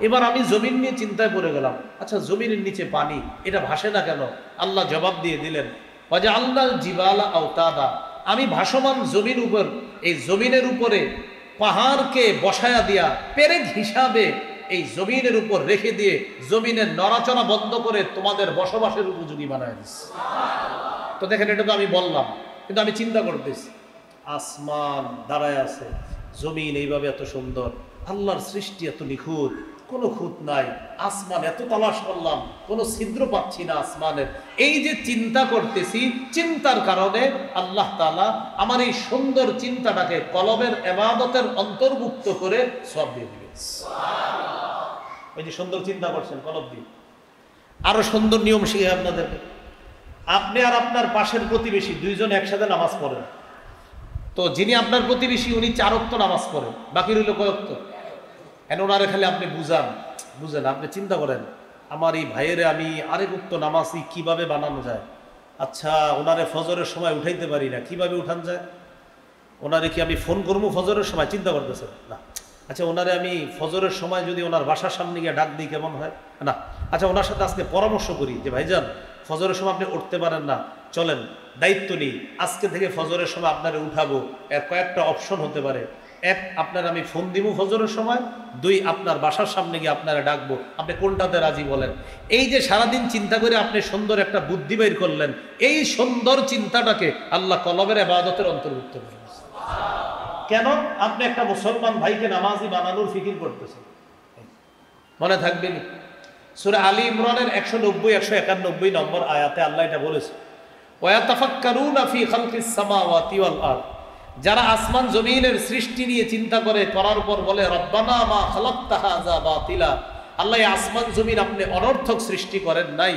Speaker 1: এবার আমি জমিন নিয়ে চিন্তায় পড়ে গেলাম, আচ্ছা জমিনের নিচে পানি, এটা ভাসে না কেন? আল্লাহ জবাব দিয়ে দিলেন, ওয়াজআলনাল জিবালা আওতাদা, আমি ভাসমান জমিন উপর, এই জমিনের উপরে পাহাড়কে বসায়া দিয়া পেরেক হিসাবে এই জমিনের উপর রেখে দিয়ে জমিনের নড়াচড়া বন্ধ করে তোমাদের বসবাসের উপযোগী বানায় দিচ্ছে। তো দেখেন, এটা তো আমি বললাম, কিন্তু আমি চিন্তা করতেছি আসমান দাঁড়ায় আছে, জমিন এইভাবে এত সুন্দর, আল্লাহর সৃষ্টি এত নিখুঁত, কোনো খুঁত নাই, আসমান এত তালাশ করলাম, কোনো ছিদ্র পাচ্ছি না আসমানের। এই যে চিন্তা করতেছি, চিন্তার কারণে আল্লাহ তাআলা আমার এই সুন্দর চিন্তাটাকে কলবের ইবাদতের অন্তর্ভুক্ত করে সওয়াব দিয়ে দিবেন। ওই যে সুন্দর চিন্তা করছেন কলব দিয়ে। আরো সুন্দর নিয়ম শিখে আপনাদেরকে, আপনি আর আপনার পাশের প্রতিবেশী দুইজন একসাথে নামাজ পড়েন, তো যিনি আপনার প্রতিবেশী উনি 4 ওয়াক্ত নামাজ পড়েন, বাকি রইল কয় ওয়াক্ত? ওনারে খালি আপনি বুঝেন, আপনি চিন্তা করেন আমার এই ভাইয়েরে আমি আরেক ওয়াক্ত নামাজি কিভাবে বানানো যায়, আচ্ছা ওনারে ফজরের সময় উঠাইতে পারি না, কিভাবে উঠান যায়? ওনারে কি আমি ফোন করবো ফজরের সময়? চিন্তা করতেছেন না। আচ্ছা ওনারে আমি ফজরের সময় যদি ওনার বাসার সামনে গিয়ে ডাক দিই কেমন হয়? না। আচ্ছা ওনার সাথে আজকে পরামর্শ করি যে ভাইজান ফজরের সময় আপনি উঠতে পারেন না, চলেন দায়িত্ব নিই, আজকে থেকে ফজরের সময় আপনারে উঠাবো। এর কয়েকটা অপশন হতে পারে। এক, আপনার আমি ফোন দিব ফজরের সময়। দুই, আপনার বাসার সামনে গিয়ে আপনারা ডাকবো। আপনি কোনটাতে রাজি বলেন? এই যে সারাদিন চিন্তা করে আপনি সুন্দর একটা বুদ্ধি বের করলেন, এই সুন্দর চিন্তাটাকে আল্লাহ কলবের ইবাদতের অন্তর্ভুক্ত করেন। কেন? আপনি একটা মুসলমান ভাইকে নামাজি বানানোর ফিকির করতেছেন। মনে থাকবে নি সূরা আলী ইমরানের 190 191 নম্বর আয়াতে আল্লাহ এটা বলেছে, ওয়াতাফাক্কারুনা ফি খালকিস সামাওয়াতি ওয়াল আরদ। যারা আসমান জমিনের সৃষ্টি নিয়ে চিন্তা করে, করার পর বলে রব্বানা মা খালাকতা হাযা বাতিলা, আল্লাহ এই আসমান জমিন আপনি অনর্থক সৃষ্টি করেন নাই।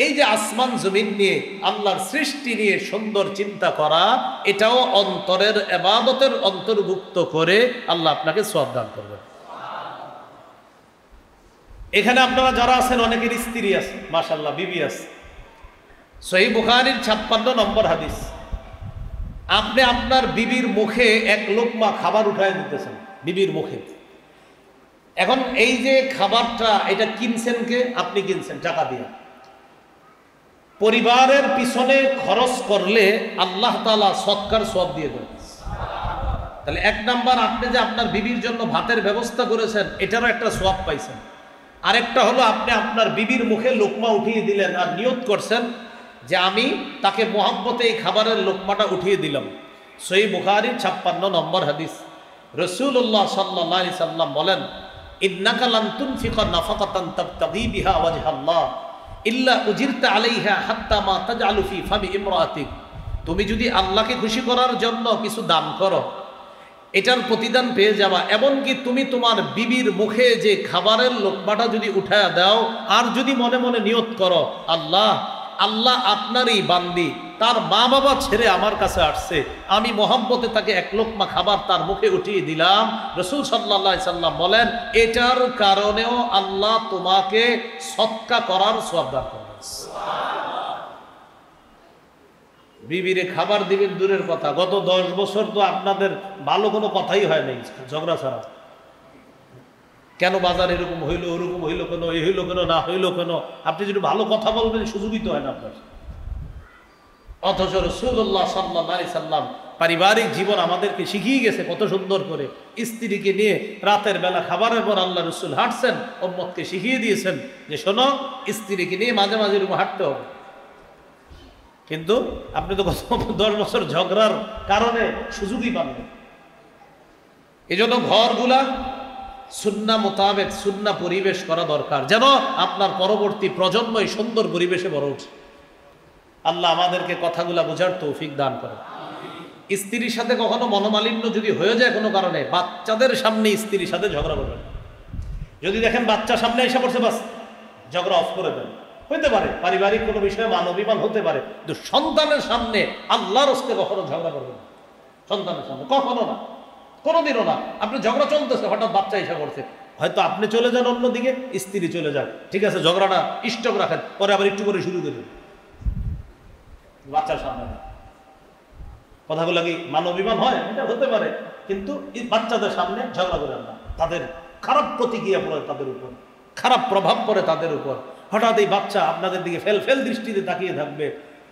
Speaker 1: এই যে আসমান জমিন নিয়ে আল্লাহর সৃষ্টি নিয়ে সুন্দর চিন্তা করা, এটাও অন্তরের ইবাদতের অন্তর্ভুক্ত করে আল্লাহ আপনাকে সওয়াব দান করবেন। এখানে আপনারা যারা আছেন অনেকের স্ত্রী আছে, মাশাআল্লাহ বিবি আছে। সহিহ বুখারীর 56 নম্বর হাদিস, আপনি আপনার বিবির মুখে এক লোকমা খাবার উঠায় দিতেছেন, বিবির মুখে। এখন এই যে খাবারটা, এটা কিনছেন কে? আপনি কিনছেন টাকা দিয়ে। পরিবারের পিছনে খরচ করলে আল্লাহ তাআলা সদকার সওয়াব দিয়ে দেন। তাহলে এক নাম্বার, আপনি যে আপনার বিবির জন্য ভাতের ব্যবস্থা করেছেন, এটারও একটা সওয়াব পাইছেন। আরেকটা হলো আপনি আপনার বিবির মুখে লোকমা উঠিয়ে দিলেন আর নিয়ত করছেন যে আমি তাকে মোহাব্বতে এই খাবারের লোকমাটা উঠিয়ে দিলাম। সহিহ বুখারীর 56 নম্বর হাদিস, রাসূলুল্লাহ সাল্লাল্লাহু আলাইহি সাল্লাম বলেন, ইন্নাকা লান তুনফিকা নাফাকাতান তাবতাগী বিহা ওয়াজহাল্লাহ ইল্লা উজিরতা আলাইহা হাত্তা মা তাজআলু ফি ফামি ইমরাতিক। তুমি যদি আল্লাহকে খুশি করার জন্য কিছু দান করো, এটার প্রতিদান পেয়ে যাবা। এমনকি তুমি তোমার বিবির মুখে যে খাবারের লোকমাটা যদি উঠায়া দাও, আর যদি মনে মনে নিয়ত করো আল্লাহ আল্লাহ আপনারই বান্দি, তার মা বাবা ছেড়ে আমার কাছে আসছে, আমি মোহাব্বতে তাকে এক লোকমা খাবার তার মুখে উঠিয়ে দিলাম। রাসূল সাল্লাল্লাহু আলাইহি সাল্লাম বলেন, এটার কারণেও আল্লাহ তোমাকে সদকা করার সওয়াব দান করবেন। বিবিরে খাবার দিবেন দূরের কথা, গত 10 বছর তো আপনাদের ভালো কোনো কথাই হয় নাই, ঝগড়া ছাড়া। কেন বাজার এরকম হইলো, ওরকম হইলো কেন, এই হইলো কেন, না হইলো কেন? আপনি যদি ভালো কথা বলবেন সুযোগই তো হয় না আপনার। অথচ রাসূলুল্লাহ সাল্লাল্লাহু আলাইহি সাল্লাম পারিবারিক জীবন আমাদেরকে শিখিয়ে গেছে কত সুন্দর করে। স্ত্রীকে নিয়ে রাতের বেলা খাবারের পর আল্লাহ রাসূল হাঁটছেন, উম্মতকে শিখিয়ে দিয়েছেন যে শোনো, স্ত্রীকে নিয়ে মাঝে মাঝে এরকম হাঁটতে হবে। কিন্তু আপনি তো গত 10 বছর ঝগড়ার কারণে সুযোগই পাননি। এই জন্য ঘরগুলা সুন্নাহ মোতাবেক সুন্নাহ পরিবেশ করা দরকার, যেন আপনার পরবর্তী প্রজন্মই সুন্দর পরিবেশে বড় ওঠে। আল্লাহ আমাদেরকে কথাগুলা বোঝার তৌফিক দান করে। স্ত্রীর সাথে কখনো মনোমালিন্য যদি হয়ে যায় কোনো কারণে, বাচ্চাদের সামনে স্ত্রীর সাথে ঝগড়া করবেন। যদি দেখেন বাচ্চা সামনে এসে পড়ছে, বাস ঝগড়া অফ করে দেন। হইতে পারে পারিবারিক কোনো বিষয়ে মান অভিমান হতে পারে, কিন্তু সন্তানের সামনে আল্লাহর হস্তে কখনো ঝগড়া করবেন না। সন্তানের সামনে কখনো না, কোনোদিনও না। আপনি ঝগড়া চলতেছে, হঠাৎ বাচ্চা এসে করছে, হয়তো আপনি চলে যান অন্যদিকে, স্ত্রী চলে যান, ঠিক আছে ঝগড়াটা স্টপ রাখেন, পরে আবার একটু করে শুরু করবেন। বাচ্চার সামনে না। কথাগুলো কি মান অভিমান হয়? এটা হতে পারে, কিন্তু বাচ্চাদের সামনে ঝগড়া করেন না। তাদের খারাপ প্রতিক্রিয়া পড়ে তাদের উপর, খারাপ প্রভাব পড়ে তাদের উপর। হঠাৎ এই বাচ্চা আপনাদের দিকে ফেল ফেল দৃষ্টিতে তাকিয়ে থাকবে,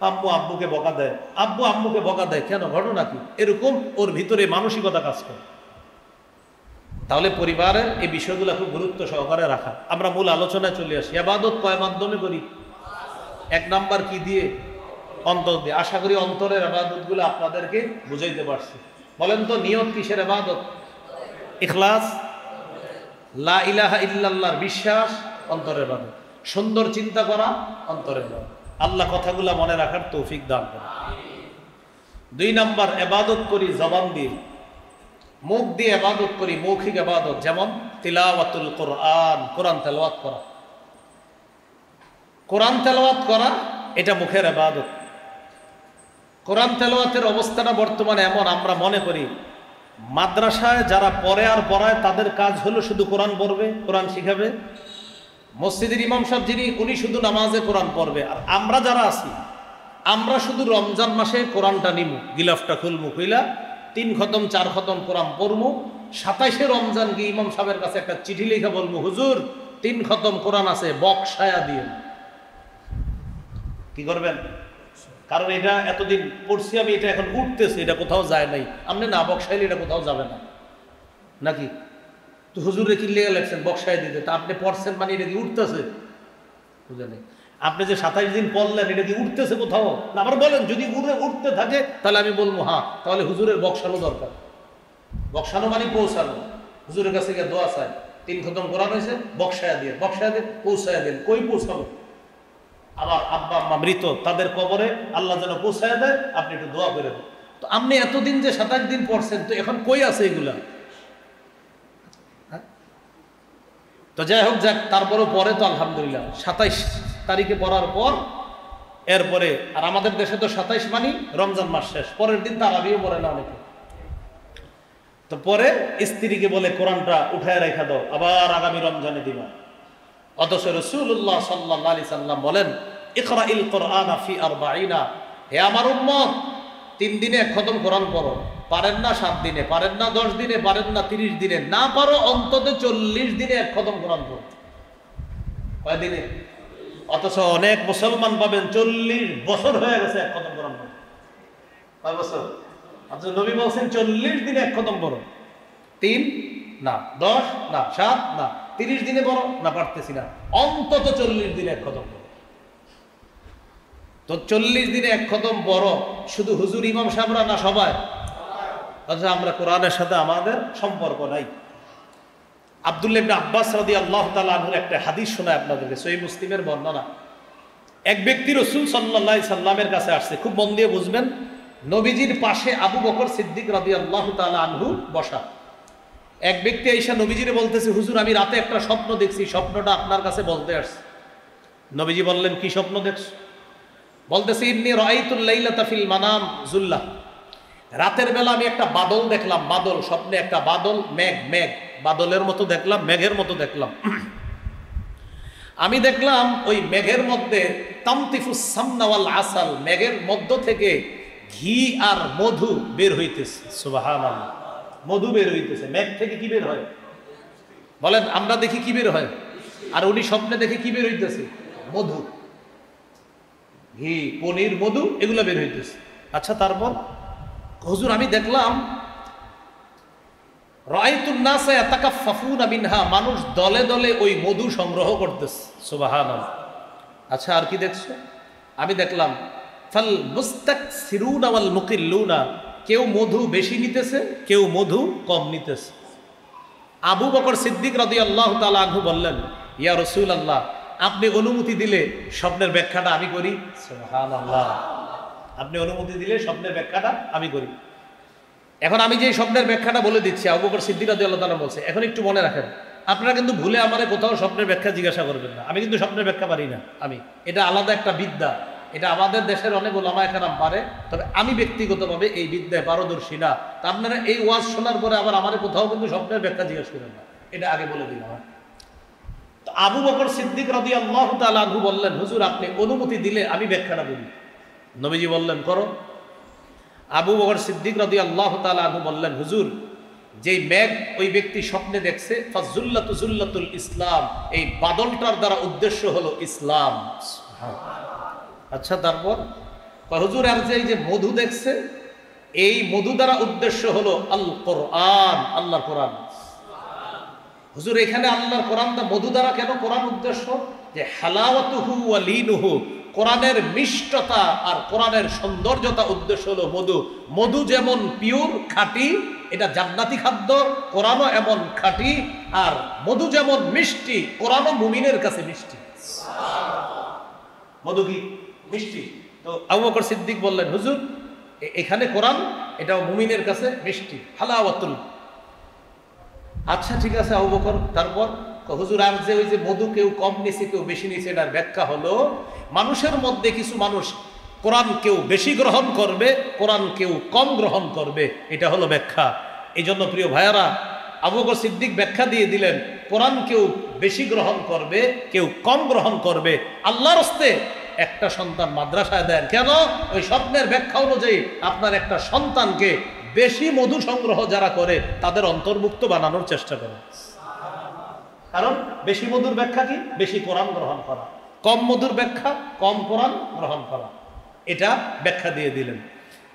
Speaker 1: আম্মু আব্বুকে বকা দেয়, আব্বু আম্মুকে বকা দেয়, কেন, ঘটনা কি? এরকম ওর ভিতরে মানসিকতা কাজ করে। তাহলে পরিবারের এই বিষয়গুলো খুব গুরুত্ব সহকারে রাখা। আমরা মূল আলোচনায় চলে আসি। ইবাদত কয় মাধ্যমে করি? 1 নাম্বার কি দিয়ে? অন্তর দিয়ে। আশা করি অন্তরের ইবাদতগুলো আপনাদেরকে বুঝাইতে পারছি। বলেন তো নিয়ত কিসের ইবাদত? ইখলাস, লা ইলাহা ইল্লাল্লাহর বিশ্বাস, অন্তরের ইবাদত। সুন্দর চিন্তা করা, অন্তরের ইবাদত। আল্লাহ কথাগুলো মনে রাখার তৌফিক দান করেন। 2 নাম্বার, ইবাদত করি জবান দিয়ে, মুখ দিয়ে ইবাদত করি, মৌখিক ইবাদত, যেমন তিলাওয়াতুল কোরআন, কোরআন তেলাওয়াত করা। কোরআন তেলাওয়াত করা এটা মুখের ইবাদত। কোরআন তেলাওয়াতের অবস্থাটা বর্তমানে এমন, আমরা মনে করি মাদ্রাসায় যারা পড়ে আর পড়ায় তাদের কাজ হলো শুধু কোরআন পড়বে, কোরআন শিখাবে। মসজিদের ইমাম সাহেব যিনি, উনি শুধু নামাজে কোরআন পড়বে। আর আমরা যারা আছি আমরা শুধু রমজান মাসে কোরআনটা নিমু, গিলাফটা খুলমু, কইলা 3 খতম 4 খতম কোরআন পড়মু। 27শে রমজান গিয়ে ইমাম সাহেবের কাছে একটা চিঠি লিখে বলবো, হুজুর 3 খতম কোরআন আছে, বক্সায়া দিয়ে। কি করবেন? কারণ এটা এতদিন পড়ছি আমি, এটা এখন উঠতেছে, এটা কোথাও যায় নাই। আপনি না বক্সাইলে এটা কোথাও যাবে না নাকি? তো হুজুরে কি লেগে লাগছেন বক্সায় দিতে, তা আপনি পড়ছেন মানে এটা কি উঠতেছে? বুঝলেন? আপনি যে 27 দিন পড়লেন, এটা কি উঠতেছে কোথাও? না আবার বলেন, যদি উঠতে থাকে তাহলে আমি বলবো হ্যাঁ, তাহলে হুজুরের বক্সানো দরকার। বক্সানো মানে পৌঁছানো। হুজুরের কাছে গিয়ে দোয়া চাই, 3 খতম কোরআন হয়েছে, বক্সায়া দিয়ে, পৌঁছায়া দেন। কই পৌঁছাবো? আবার আব্বা আম্মা মৃত, তাদের কবরে আল্লাহ যেন পৌঁছায় দেয়, আপনি একটু দোয়া করে দেন। তো আপনি এতদিন যে 27 দিন পড়ছেন, তো এখন কই আছে এগুলা? তো যাই হোক, যাক, তারপরও পরে তো আলহামদুলিল্লাহ 27 তারিখে পড়ার পর এরপরে, আর আমাদের দেশে তো 27 মানে রমজান মাস শেষ, পরের দিন তারাবিও পড়ে না অনেকে। তো পরে স্ত্রীকে বলে কোরআনটা উঠায় রেখা দাও, আবার আগামী রমজানে দিবা। অথচ রাসূলুল্লাহ সাল্লাল্লাহু আলাইহি সাল্লাম বলেন, ইকরাইল কোরআনা ফি 40, হে আমার উম্মত, 3 দিনে 1 খতম কোরআন পড়ো। পারেন না 7 দিনে, পারেন না 10 দিনে, পারেন না 30 দিনে, না পারো অন্তত 40 দিনে 1 খতম কোরআন পড়ো। কয় দিনে? অথচ অনেক মুসলমান পাবেন 40 বছর হয়ে গেছে 1 খতম কোরআন পড়ো। কয় বছর? অথচ নবী বলছেন 40 দিনে 1 খতম পড়ো। 3 না, 10 না, 7 না, 30 দিনে পড়ো না, পারতেছি না, অন্তত 40 দিনে 1 খতম পড়ো। তো 40 দিনে 1 খতম পড়ো, শুধু হুজুর ইমাম সাহেবরা না, সবাই। অথচ আমরা কোরআনের সাথে আমাদের সম্পর্ক নাই। আব্দুল্লাহ ইবনে আব্বাস রাদিয়াল্লাহু তাআলা আনহুর একটা হাদিস শোনায় আপনাদেরকে, সহিহ মুসলিমের বর্ণনা। এক ব্যক্তি রাসূল সাল্লাল্লাহু আলাইহি সাল্লামের কাছে আসছে, খুব মন দিয়ে বুঝবেন। নবীজির পাশে আবু বকর সিদ্দিক রাদিয়াল্লাহু তাআলা আনহু বসা। এক ব্যক্তি আইসা নবীজিরে বলতেছে, হুজুর আমি রাতে একটা স্বপ্ন দেখছি, স্বপ্নটা আপনার কাছে বলতে আসছে। নবীজি বললেন, কি স্বপ্ন দেখছো? বলতেছে, ইন্নী রাআইতুল লাইলাতা ফিল মানাম যুল্লাহ, রাতের বেলা আমি একটা বাদল দেখলাম। বাদল, স্বপ্নে একটা বাদল, মেঘ বাদলের মতো দেখলাম, মেঘের মতো দেখলাম। আমি দেখলাম ওই মেঘের মধ্যে তামতিফুস সামনা ওয়াল আসাল, মেঘের মধ্য থেকে ঘি আর মধু বের হইতেছে। সুবহানাল্লাহ, মধু বের হইতেছে। মেঘ থেকে কি বের হয় বলেন? আমরা দেখি কি বের হয়, আর উনি স্বপ্নে দেখে কি বের হইতেছে? মধু, ঘি, পনির, মধু, এগুলো বের হইতেছে। আচ্ছা, তারপর হুজুর আমি দেখলাম রাআইতুন নাসা ইয়াতাকাফফুনা মিনহা, মানুষ দলে দলে ওই মধু সংগ্রহ করতেছে। সুবহানাল্লাহ। আচ্ছা, আর কি দেখছো? আমি দেখলাম ফাল মুস্তাকসিরুনা ওয়াল মুকিল্লুনা, কেউ মধু বেশি নিতেছে, কেউ মধু কম নিতেছে। আবু বকর সিদ্দিক রাদিয়াল্লাহু তাআলা আনহু বললেন, ইয়া রাসূলুল্লাহ, আপনি অনুমতি দিলে স্বপ্নের ব্যাখ্যাটা আমি করি। সুবহানাল্লাহ, আপনি অনুমতি দিলে স্বপ্নের ব্যাখ্যাটা আমি করি। এখন আমি যে স্বপ্নের ব্যাখ্যাটা বলে দিচ্ছি, আবু বকর সিদ্দিক রাদিয়াল্লাহু তাআলা বলছে, এখন একটু মনে রাখেন, আপনারা কিন্তু ভুলে আমারে কোথাও স্বপ্নের ব্যাখ্যা জিজ্ঞাসা করবেন না। আমি কিন্তু স্বপ্নের ব্যাখ্যা পারি না, এটা আলাদা একটা বিদ্যা। এটা আমাদের দেশের অনেক ওলামা একরাম পারে, তবে আমি ব্যক্তিগতভাবে এই বিদ্যায় পারদর্শী না। তা আপনারা এই ওয়াজ শোনার পরে আবার আমারে কোথাও কিন্তু স্বপ্নের ব্যাখ্যা জিজ্ঞাসা করেন না, এটা আগে বলে দিলাম। তো আবু বকর সিদ্দিক রাদিয়াল্লাহু তাআলা আনহু বললেন, হুজুর আপনি অনুমতি দিলে আমি ব্যাখ্যাটা বলি। নবীজি বললেন, করো। আবু বকর সিদ্দিক রাদিয়াল্লাহু তাআলা আনহু বললেন, হুজুর যেই মেঘ ওই ব্যক্তি স্বপ্নে দেখছে, ফাজুল্লাতু জুল্লাতুল ইসলাম, এই বাদলটার দ্বারা উদ্দেশ্য হলো ইসলাম। আচ্ছা, তারপর হুজুর আর যে মধু দেখছে, এই মধু দ্বারা উদ্দেশ্য হলো আল কোরআন, আল্লাহর কোরআন। হুজুর এখানে আল্লাহর কোরআনটা মধু দ্বারা কেন কোরআন উদ্দেশ্য? যে হালাওয়াতুহু ওয়া লিনুহু, কোরআনের মিষ্টতা আর কোরআনের সৌন্দর্যতা উদ্দেশ্য হলো মধু। মধু যেমন পিওর খাঁটি, এটা জান্নাতি খাদ্য, কোরআনও এমন খাঁটি। আর মধু যেমন মিষ্টি, কোরআনও মুমিনের কাছে মিষ্টি। মধু কি মিষ্টি? তো আবু বকর সিদ্দিক বললেন, হুজুর এখানে কোরআন, এটাও মুমিনের কাছে মিষ্টি, হালাওয়াতুল। আচ্ছা ঠিক আছে আবু বকর, তারপর হুজুর আর যে ওই যে মধু কেউ কম নিছে কেউ বেশি নিছে, এটার ব্যাখ্যা হলো মানুষের মধ্যে কিছু মানুষ কোরআন কেউ বেশি গ্রহণ করবে, কোরআন কেউ কম গ্রহণ করবে, এটা হলো ব্যাখ্যা। এই জন্য প্রিয় ভাইয়ারা, আবু বকর সিদ্দিক ব্যাখ্যা দিয়ে দিলেন, কোরআন কেউ বেশি গ্রহণ করবে, কেউ কম গ্রহণ করবে। আল্লাহর হস্তে একটা সন্তান মাদ্রাসায় দেন। কেন? ওই স্বপ্নের ব্যাখ্যা অনুযায়ী আপনার একটা সন্তানকে বেশি মধু সংগ্রহ যারা করে তাদের অন্তর্ভুক্ত বানানোর চেষ্টা করে। কারণ বেশি মধুর ব্যাখ্যা কি? বেশি কোরআন গ্রহণ করা। কম মধুর ব্যাখ্যা কম কোরআন গ্রহণ করা। এটা ব্যাখ্যা দিয়ে দিলেন।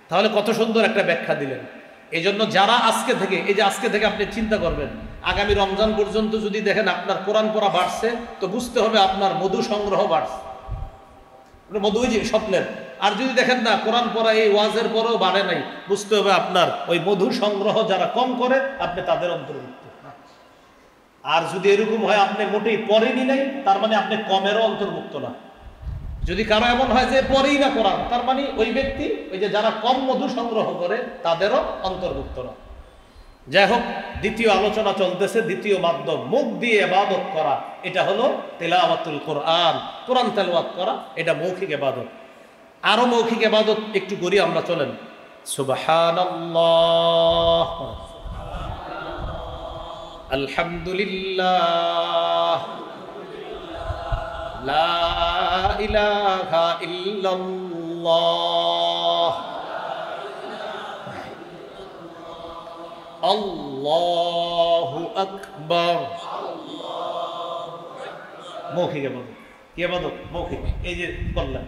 Speaker 1: তাহলে কত সুন্দর একটা ব্যাখ্যা দিলেন। এই জন্য যারা আজকে থেকে, এই যে আজকে থেকে আপনি চিন্তা করবেন, আগামী রমজান পর্যন্ত যদি দেখেন আপনার কোরআন পড়া বাড়ছে, তো বুঝতে হবে আপনার মধু সংগ্রহ বাড়ছে। মধু ওই যে স্বপ্নের। আর যদি দেখেন না কোরআন পড়া এই ওয়াজের পরেও বাড়ে নাই, বুঝতে হবে আপনার ওই মধু সংগ্রহ যারা কম করে আপনি তাদের অন্তর্ভুক্ত। আর যদি এরকম হয় আপনি মোটেই পড়েনি নাই, তার মানে আপনি কমেরও অন্তর্ভুক্ত না। যদি কারো এমন হয় যে পড়েই না কোরআন, তার মানে ওই ব্যক্তি ওই যে যারা কম মধু সংগ্রহ করে তাদেরও অন্তর্ভুক্ত না। যাই হোক, দ্বিতীয় আলোচনা চলতেছে, দ্বিতীয় মাধ্যম মুখ দিয়ে ইবাদত করা, এটা হলো তিলাওয়াতুল কোরআন। কোরআন তেলাওয়াত করা এটা মৌখিক ইবাদত। আরো মৌখিক ইবাদত একটু করি আমরা, চলেন। সুবহানাল্লাহ, আলহামদুলিল্লাহ, লা ইলাহা ইল্লাল্লাহ, আল্লাহু আকবার। মৌখিক ইবাদত। কি ইবাদত? মৌখিক। এই যে বললাম,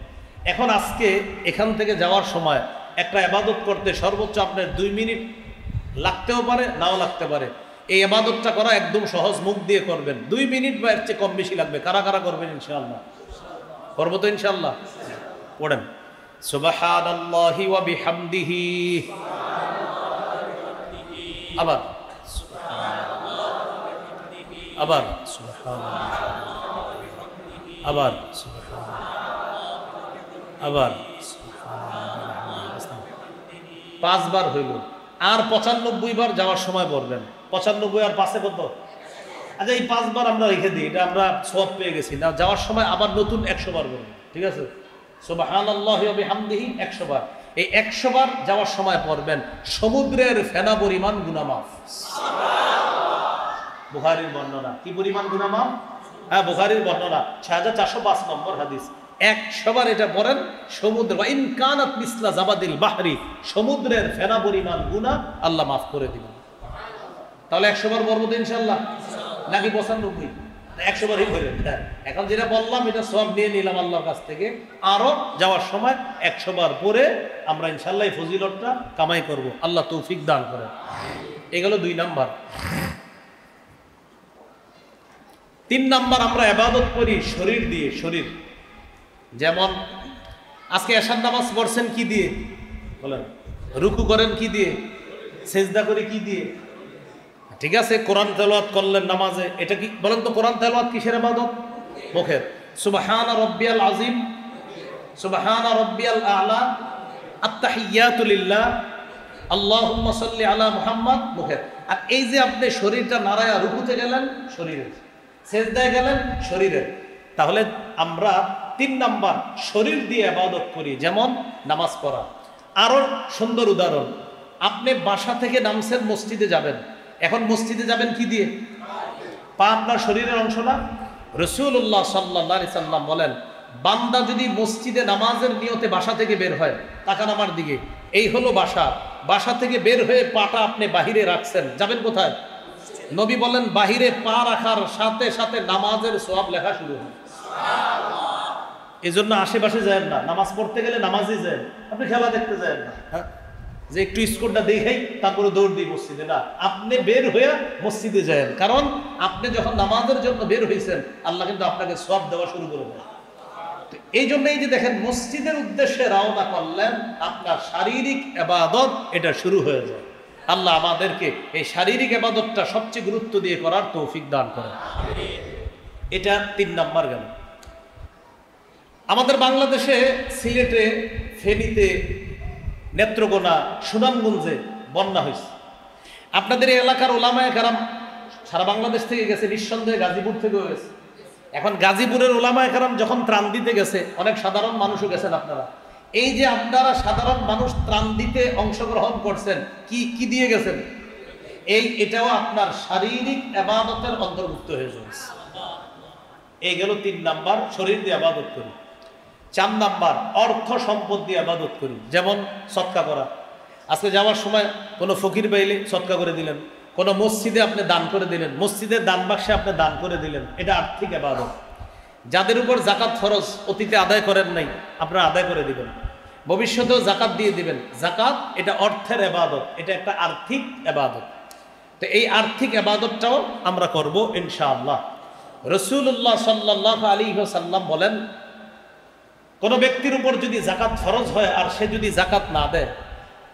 Speaker 1: এখন আজকে এখান থেকে যাওয়ার সময় একটা ইবাদত করতে সর্বোচ্চ আপনার 2 মিনিট লাগতেও পারে, নাও লাগতে পারে। এই ইবাদতটা করা একদম সহজ, মুখ দিয়ে করবেন। 2 মিনিট বা এর চেয়ে কম বেশি লাগবে। কারা কারা করবেন ইনশাআল্লাহ? করবো তো ইনশাআল্লাহ। পড়েন সুবহানাল্লাহি ওয়া বিহামদিহি। আবার আবার আবার আবার 5 বার হইল। আর 95 বার যাওয়ার সময় পড়বেন। 95 আর 5 কত? আচ্ছা, এই 5 বার আমরা রেখে দিই, এটা আমরা সওয়াব পেয়ে গেছি না। যাওয়ার সময় আবার নতুন 100 বার বলবেন, ঠিক আছে? সুবহানাল্লাহি ওয়া বিহামদিহি 100 বার। এই 100 বার যাওয়ার সময় পড়বেন, সমুদ্রের ফেনা পরিমাণ গুনাহ মাফ। বুখারীর বর্ণনা। কি পরিমাণ গুনাহ মাফ? হ্যাঁ, বুখারীর বর্ণনা 6405 নম্বর হাদিস। 100 বার এটা পড়েন, সমুদ্র ইন কানাত মিসলা জাবাদিল বাহরি, সমুদ্রের ফেনা পরিমাণ গুনাহ আল্লাহ মাফ করে দিবেন। তাহলে 100 বার পড়বো তো ইনশাআল্লাহ, নাকি 95? 100 বারই পড়েন। এখন যেটা বললাম এটা সব নিয়ে নিলাম আল্লাহর কাছ থেকে। আরো যাওয়ার সময় 100 বার পড়ে আমরা ইনশাআল্লাহ এই ফজিলতটা কামাই করব। আল্লাহ তৌফিক দান করেন। এগুলো 2 নাম্বার। 3 নাম্বার, আমরা ইবাদত করি শরীর দিয়ে। শরীর যেমন আজকে এশার নামাজ পড়ছেন কি দিয়ে? বলেন। রুকু করেন কি দিয়ে? সেজদা করে কি দিয়ে? ঠিক আছে, কোরআন তেলাওয়াত করলেন নামাজে, এটা কি বলেন তো? কোরআন তেলাওয়াত কিসের ইবাদত? মুখের। সুবহানা রাব্বিয়াল আযীম, সুবহানা রাব্বিয়াল আ'লা, আত-তাহিয়াতু লিল্লাহ, আল্লাহুম্মা সাল্লি আলা মুহাম্মাদ, মুখের। আর এই যে আপনি শরীরটা নাড়ায়া রুকুতে গেলেন, শরীরের। সেজদায় গেলেন, শরীরের। তাহলে আমরা 3 নাম্বার শরীর দিয়ে ইবাদত করি, যেমন নামাজ পড়া। আরো সুন্দর উদাহরণ, আপনি বাসা থেকে নামছেন, মসজিদে যাবেন। এখন মসজিদে যাবেন কি দিয়ে? পা আপনার শরীরের অংশ না? রাসূলুল্লাহ সাল্লাল্লাহু আলাইহি সাল্লাম বলেন, বান্দা যদি মসজিদে নামাজের নিয়তে বাসা থেকে বের হয়, তাকান আমার দিকে, এই হলো বাসা। বাসা থেকে বের হয়ে পাটা আপনি বাহিরে রাখছেন, যাবেন কোথায়? নবী বলেন, বাহিরে পা রাখার সাথে সাথে নামাজের সওয়াব লেখা শুরু হয়। এই জন্য আশেপাশে যায় না, নামাজ পড়তে গেলে নামাজই যায়, আপনি খেলা দেখতে যায় না, হ্যাঁ, যে একটু স্কোরটা দেখেই তারপরে দৌড় দিই মসজিদে, না, আপনি বের হয়ে মসজিদে যায়। কারণ আপনি যখন নামাজের জন্য বের হয়েছেন, আল্লাহ কিন্তু আপনাকে সওয়াব দেওয়া শুরু করে দেয়। এই জন্য এই যে দেখেন, মসজিদের উদ্দেশ্যে রওনা করলেন, আপনার শারীরিক ইবাদত এটা শুরু হয়ে যায়। আল্লাহ আমাদেরকে এই শারীরিক ইবাদতটা সবচেয়ে গুরুত্ব দিয়ে করার তৌফিক দান করেন। এটা 3 নাম্বার গেল। আমাদের বাংলাদেশে সিলেটে, ফেনীতে, নেত্রকোনা, সুনামগঞ্জে বন্যা হয়েছে। আপনাদের এই এলাকার ওলামায়ে কেরাম সারা বাংলাদেশ থেকে গেছে, নিঃসন্দেহে গাজীপুর থেকেও গেছে। এখন গাজীপুরের ওলামায়ে কেরাম যখন ত্রাণ দিতে গেছে, অনেক সাধারণ মানুষও গেছেন। আপনারা এই যে আপনারা সাধারণ মানুষ ত্রাণ দিতে অংশগ্রহণ করছেন, কি কি দিয়ে গেছেন? এটাও আপনার শারীরিক ইবাদতের অন্তর্ভুক্ত হয়ে যাচ্ছে। এই গেল 3 নাম্বার, শরীর দিয়ে ইবাদত করি। 4 নাম্বার, অর্থ সম্পদ দিয়ে ইবাদত করি, যেমন সদকা করা। আজকে যাওয়ার সময় কোনো ফকির পাইলে সদকা করে দিলেন, কোনো মসজিদে আপনি দান করে দিলেন, মসজিদের দান বাক্সে আপনি দান করে দিলেন, এটা আর্থিক ইবাদত। যাদের উপর জাকাত ফরজ অতীতে আদায় করেন নাই, আপনারা আদায় করে দিবেন, ভবিষ্যতেও জাকাত দিয়ে দিবেন। জাকাত এটা অর্থের ইবাদত, এটা একটা আর্থিক ইবাদত। তো এই আর্থিক ইবাদতটাও আমরা করব ইনশাআল্লাহ। রাসূলুল্লাহ সাল্লাল্লাহু আলাইহি ওয়াসাল্লাম বলেন, কোন ব্যক্তির উপর যদি জাকাত ফরজ হয় আর সে যদি জাকাত না দেয়,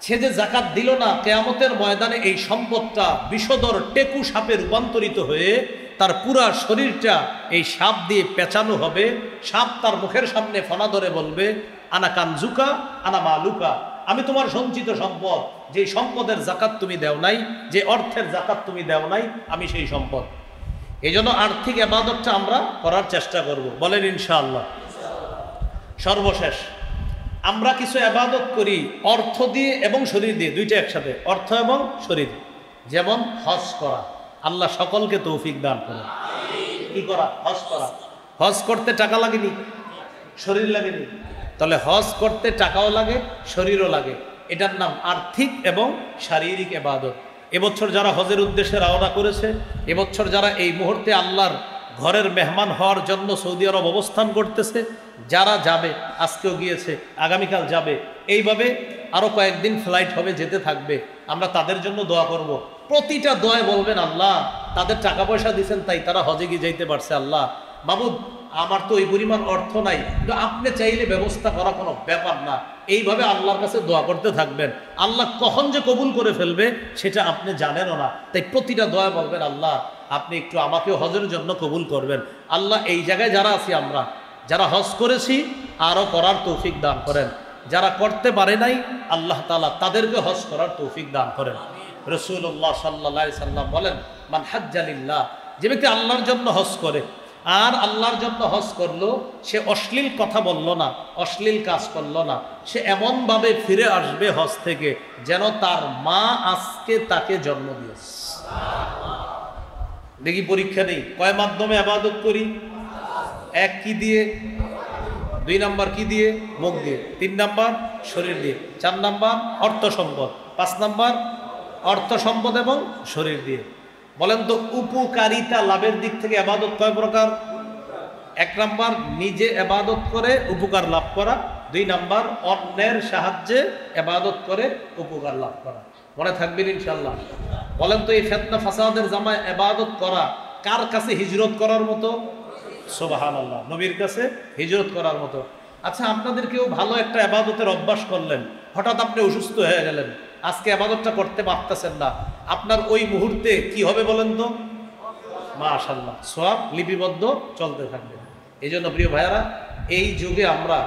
Speaker 1: সে যে জাকাত দিল না, কিয়ামতের ময়দানে এই সম্পদটা বিষধর টেকু সাপে রূপান্তরিত হয়ে তার পুরা শরীরটা এই সাপ দিয়ে পেঁচানো হবে। সাপ তার মুখের সামনে ফনা ধরে বলবে, আনা কানজুকা আনা মালুকা, আমি তোমার সঞ্চিত সম্পদ, যে সম্পদের জাকাত তুমি দেও নাই, যে অর্থের জাকাত তুমি দেও নাই, আমি সেই সম্পদ। এই জন্য আর্থিক ইবাদতটা আমরা করার চেষ্টা করব, বলেন ইনশাআল্লাহ। সর্বশেষ, আমরা কিছু ইবাদত করি অর্থ দিয়ে এবং শরীর দিয়ে, দুইটা একসাথে, অর্থ এবং শরীর। যেমন হজ করা, আল্লাহ সকলকে তৌফিক দান করেন। কি করা? হজ করা। হজ করতে টাকা লাগেনি, শরীর লাগেনি? তাহলে হজ করতে টাকাও লাগে, শরীরও লাগে। এটার নাম আর্থিক এবং শারীরিক ইবাদত। এবছর যারা হজের উদ্দেশ্যে রওনা করেছে, এবছর যারা এই মুহূর্তে আল্লাহর ঘরের মেহমান হওয়ার জন্য সৌদি আরব অবস্থান করতেছে, যারা যাবে, আজকেও গিয়েছে, আগামীকাল যাবে, এইভাবে আরও কয়েকদিন ফ্লাইট হবে, যেতে থাকবে, আমরা তাদের জন্য দোয়া করব। প্রতিটা দোয়ায় বলবেন, আল্লাহ তাদের টাকা পয়সা দিয়েছেন তাই তারা হজে গিয়ে যাইতে পারছে, আল্লাহ মাবুদ আমার তো ওই পরিমাণ অর্থ নাই, কিন্তু আপনি চাইলে ব্যবস্থা করা কোনো ব্যাপার না। এইভাবে আল্লাহর কাছে দোয়া করতে থাকবেন। আল্লাহ কখন যে কবুল করে ফেলবে সেটা আপনি জানেনও না, তাই প্রতিটা দোয়া বলবেন, আল্লাহ আপনি একটু আমাকেও হজের জন্য কবুল করবেন। আল্লাহ এই জায়গায় যারা আছি, আমরা যারা হজ করেছি, আরও করার তৌফিক দান করেন। যারা করতে পারে নাই, আল্লাহ তাআলা তাদেরকে হজ করার তৌফিক দান করেন। রাসূলুল্লাহ সাল্লাল্লাহু আলাইহি সাল্লাম বলেন, মান হাজ্জা লিল্লাহ, যে ব্যক্তি আল্লাহর জন্য হজ করে, আর আল্লাহর জন্য হজ করলো, সে অশ্লীল কথা বলল না, অশ্লীল কাজ করলো না, সে এমনভাবে ফিরে আসবে হজ থেকে যেন তার মা আজকে তাকে জন্ম দিয়েছে। দেখি পরীক্ষা নেই, কয় মাধ্যমে ইবাদত করি? এক, কি দিয়ে? 2 নাম্বার কি দিয়ে? মুখ দিয়ে। 3 নাম্বার শরীর দিয়ে। 4 নাম্বার অর্থ সম্পদ। 5 নাম্বার অর্থ সম্পদ এবং শরীর দিয়ে। বলেন তো, উপকারিতা লাভের দিক থেকে ইবাদত কয় প্রকার? 1 নাম্বার নিজে ইবাদত করে উপকার লাভ করা। 2 নাম্বার অন্যের সাহায্যে ইবাদত করে উপকার লাভ করা। মনে থাকবেন ইনশাআল্লাহ। বলেন তো, এই ফিতনা ফাসাদের জামায় ইবাদত করা কার কাছে হিজরত করার মতো? সুবহানাল্লাহ, নবীর কাছে হিজরত করার মতো। আচ্ছা, আপনাদের কেউ ভালো একটা ইবাদতের অভ্যাস করলেন, হঠাৎ আপনি অসুস্থ হয়ে গেলেন, আজকে ইবাদতটা করতে পারতেছেন না, আপনার ওই মুহূর্তে কি হবে বলেন তো? মাশাআল্লাহ, সওয়াব লিপিবদ্ধ চলতে থাকবে। এই জন্য প্রিয় ভাইয়ারা, এই যুগে আমরা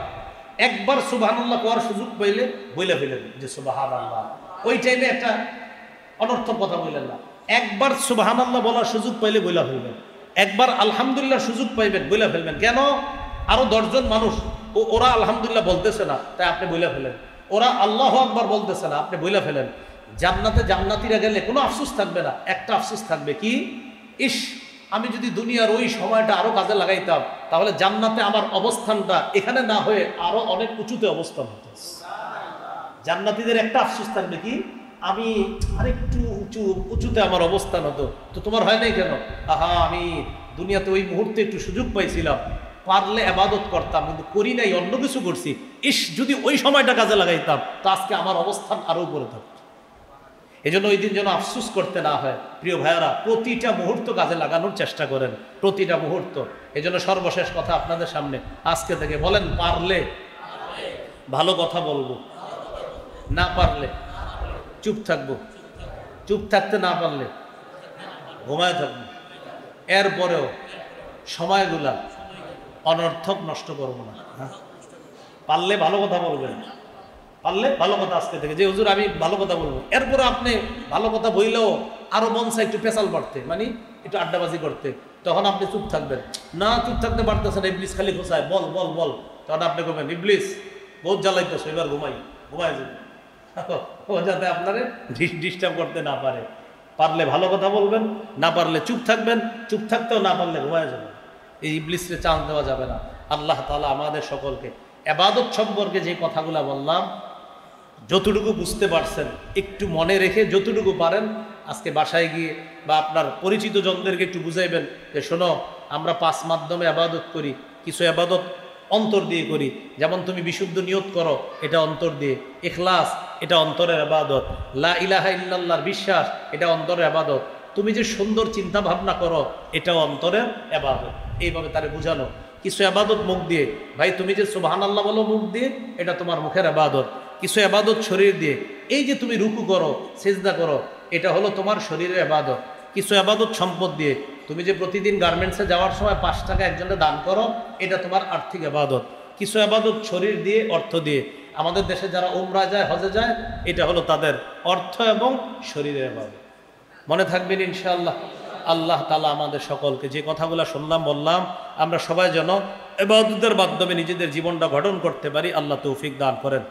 Speaker 1: একবার সুবহানাল্লাহ কোয়ার সুযোগ পাইলে বইলে ফেলেন যে সুবহানাল্লাহ, ওই টাইমে একটা অনর্থক কথা বললেন না। একবার সুবহানাল্লাহ বলার সুযোগ পাইলে বইলা ফেলবেন, একবার আলহামদুলিল্লাহ সুযোগ পাইবেন, বইলা ফেলবেন। কেন? আরো 10 জন মানুষ ওরা আলহামদুলিল্লাহ বলতেছে না, তাই আপনি বইলা ফেলেন। ওরা আল্লাহু আকবার বলতেছে না, আপনি বইলা ফেলেন। জান্নাতে জান্নাতীরা গেলে কোনো আফসোস থাকবে না, একটা আফসোস থাকবে, কি? ইস, আমি যদি দুনিয়ার ওই সময়টা আরো কাজে লাগাইতাম, তাহলে জান্নাতে আমার অবস্থানটা এখানে না হয়ে আরো অনেক উঁচুতে অবস্থান হতো। জান্নাতীদের একটা আফসোস থাকবে, কি? আমি আরেকটু উঁচুতে আমার অবস্থান হতো। তো তোমার হয় নাই কেন? আহা, আমি দুনিয়াতে ওই মুহূর্তে একটু সুযোগ পাইছিলাম, পারলে ইবাদত করতাম, কিন্তু করি নাই, অন্য কিছু করছি। ইস, যদি ওই সময়টা কাজে লাগাইতাম, তো আজকে আমার অবস্থান আরো উপরে থাকতো। এই জন্য ওই দিন যেন আফসোস করতে না হয়। প্রিয় ভাইয়ারা, প্রতিটা মুহূর্ত কাজে লাগানোর চেষ্টা করেন, প্রতিটা মুহূর্ত। এই জন্য সর্বশেষ কথা আপনাদের সামনে আজকে থেকে বলেন, পারলে ভালো কথা বলবো, না পারলে চুপ থাকবো, চুপ থাকতে না পারলে ঘুমায় থাকবো। এরপরেও সময়গুলা অনর্থক নষ্ট করবো না। পারলে ভালো কথা বলবেন, পারলে ভালো কথা আজকে থেকে, যে হুজুর আমি ভালো কথা বলবো, এরপরে আপনি ভালো কথা বললেও আরো মন চায় একটু পেশাল পারতে, মানে একটু আড্ডাবাজি করতে, তখন আপনি চুপ থাকবেন। না, চুপ থাকতে পারতেছেন, ইবলিস খালি খোঁচায়, বল বল বল, তখন আপনি বলবেন, ইবলিস বহুত জ্বালাইতেছে, এবার ঘুমাই যাবে, ও যাতে আপনারে ডিস্টার্ব করতে না পারে। পারলে ভালো কথা বলবেন, না পারলে চুপ থাকবেন, চুপ থাকতেও না পারলে ঘুমায় যাবেন। এই ইবলিসকে চান্স দেওয়া যাবে না। আল্লাহ তাআলা আমাদের সকলকে ইবাদত সম্পর্কে যে কথাগুলো বললাম, যতটুকু বুঝতে পারছেন একটু মনে রেখে যতটুকু পারেন আজকে বাসায় গিয়ে বা আপনার পরিচিত জনদেরকে একটু বুঝাইবেন যে শোনো, আমরা 5 মাধ্যমে ইবাদত করি, কিছু ইবাদত অন্তর দিয়ে করি। যেমন তুমি বিশুদ্ধ নিয়ত করো, এটা অন্তর দিয়ে। ইখলাস, এটা অন্তরের ইবাদত। লা ইলাহা ইল্লাল্লাহর বিশ্বাস, এটা অন্তরের ইবাদত। তুমি যে সুন্দর চিন্তা ভাবনা করো, এটাও অন্তরের ইবাদত। এইভাবে তারে বুঝানো। কিছু ইবাদত মুখ দিয়ে, ভাই তুমি যে সুবহানাল্লাহ বলো মুখ দিয়ে, এটা তোমার মুখের ইবাদত। কিছু ইবাদত শরীর দিয়ে, এই যে তুমি রুকু করো, সিজদা করো, এটা হলো তোমার শরীরের ইবাদত। কিছু ইবাদত সম্পদ দিয়ে, তুমি যে প্রতিদিন গার্মেন্টসে যাওয়ার সময় 5 টাকা একজনকে দান করো, এটা তোমার আর্থিক ইবাদত। কিছু ইবাদত শরীর দিয়ে, অর্থ দিয়ে। আমাদের দেশে যারা উমরা যায়, হজে যায়, এটা হলো তাদের অর্থ এবং শরীরের ইবাদত। মনে থাকবেন ইনশাআল্লাহ। আল্লাহ তাআলা আমাদের সকলকে যে কথাগুলো শুনলাম বললাম, আমরা সবাই যেন ইবাদতের মাধ্যমে নিজেদের জীবনটা গঠন করতে পারি, আল্লাহ তৌফিক দান করেন।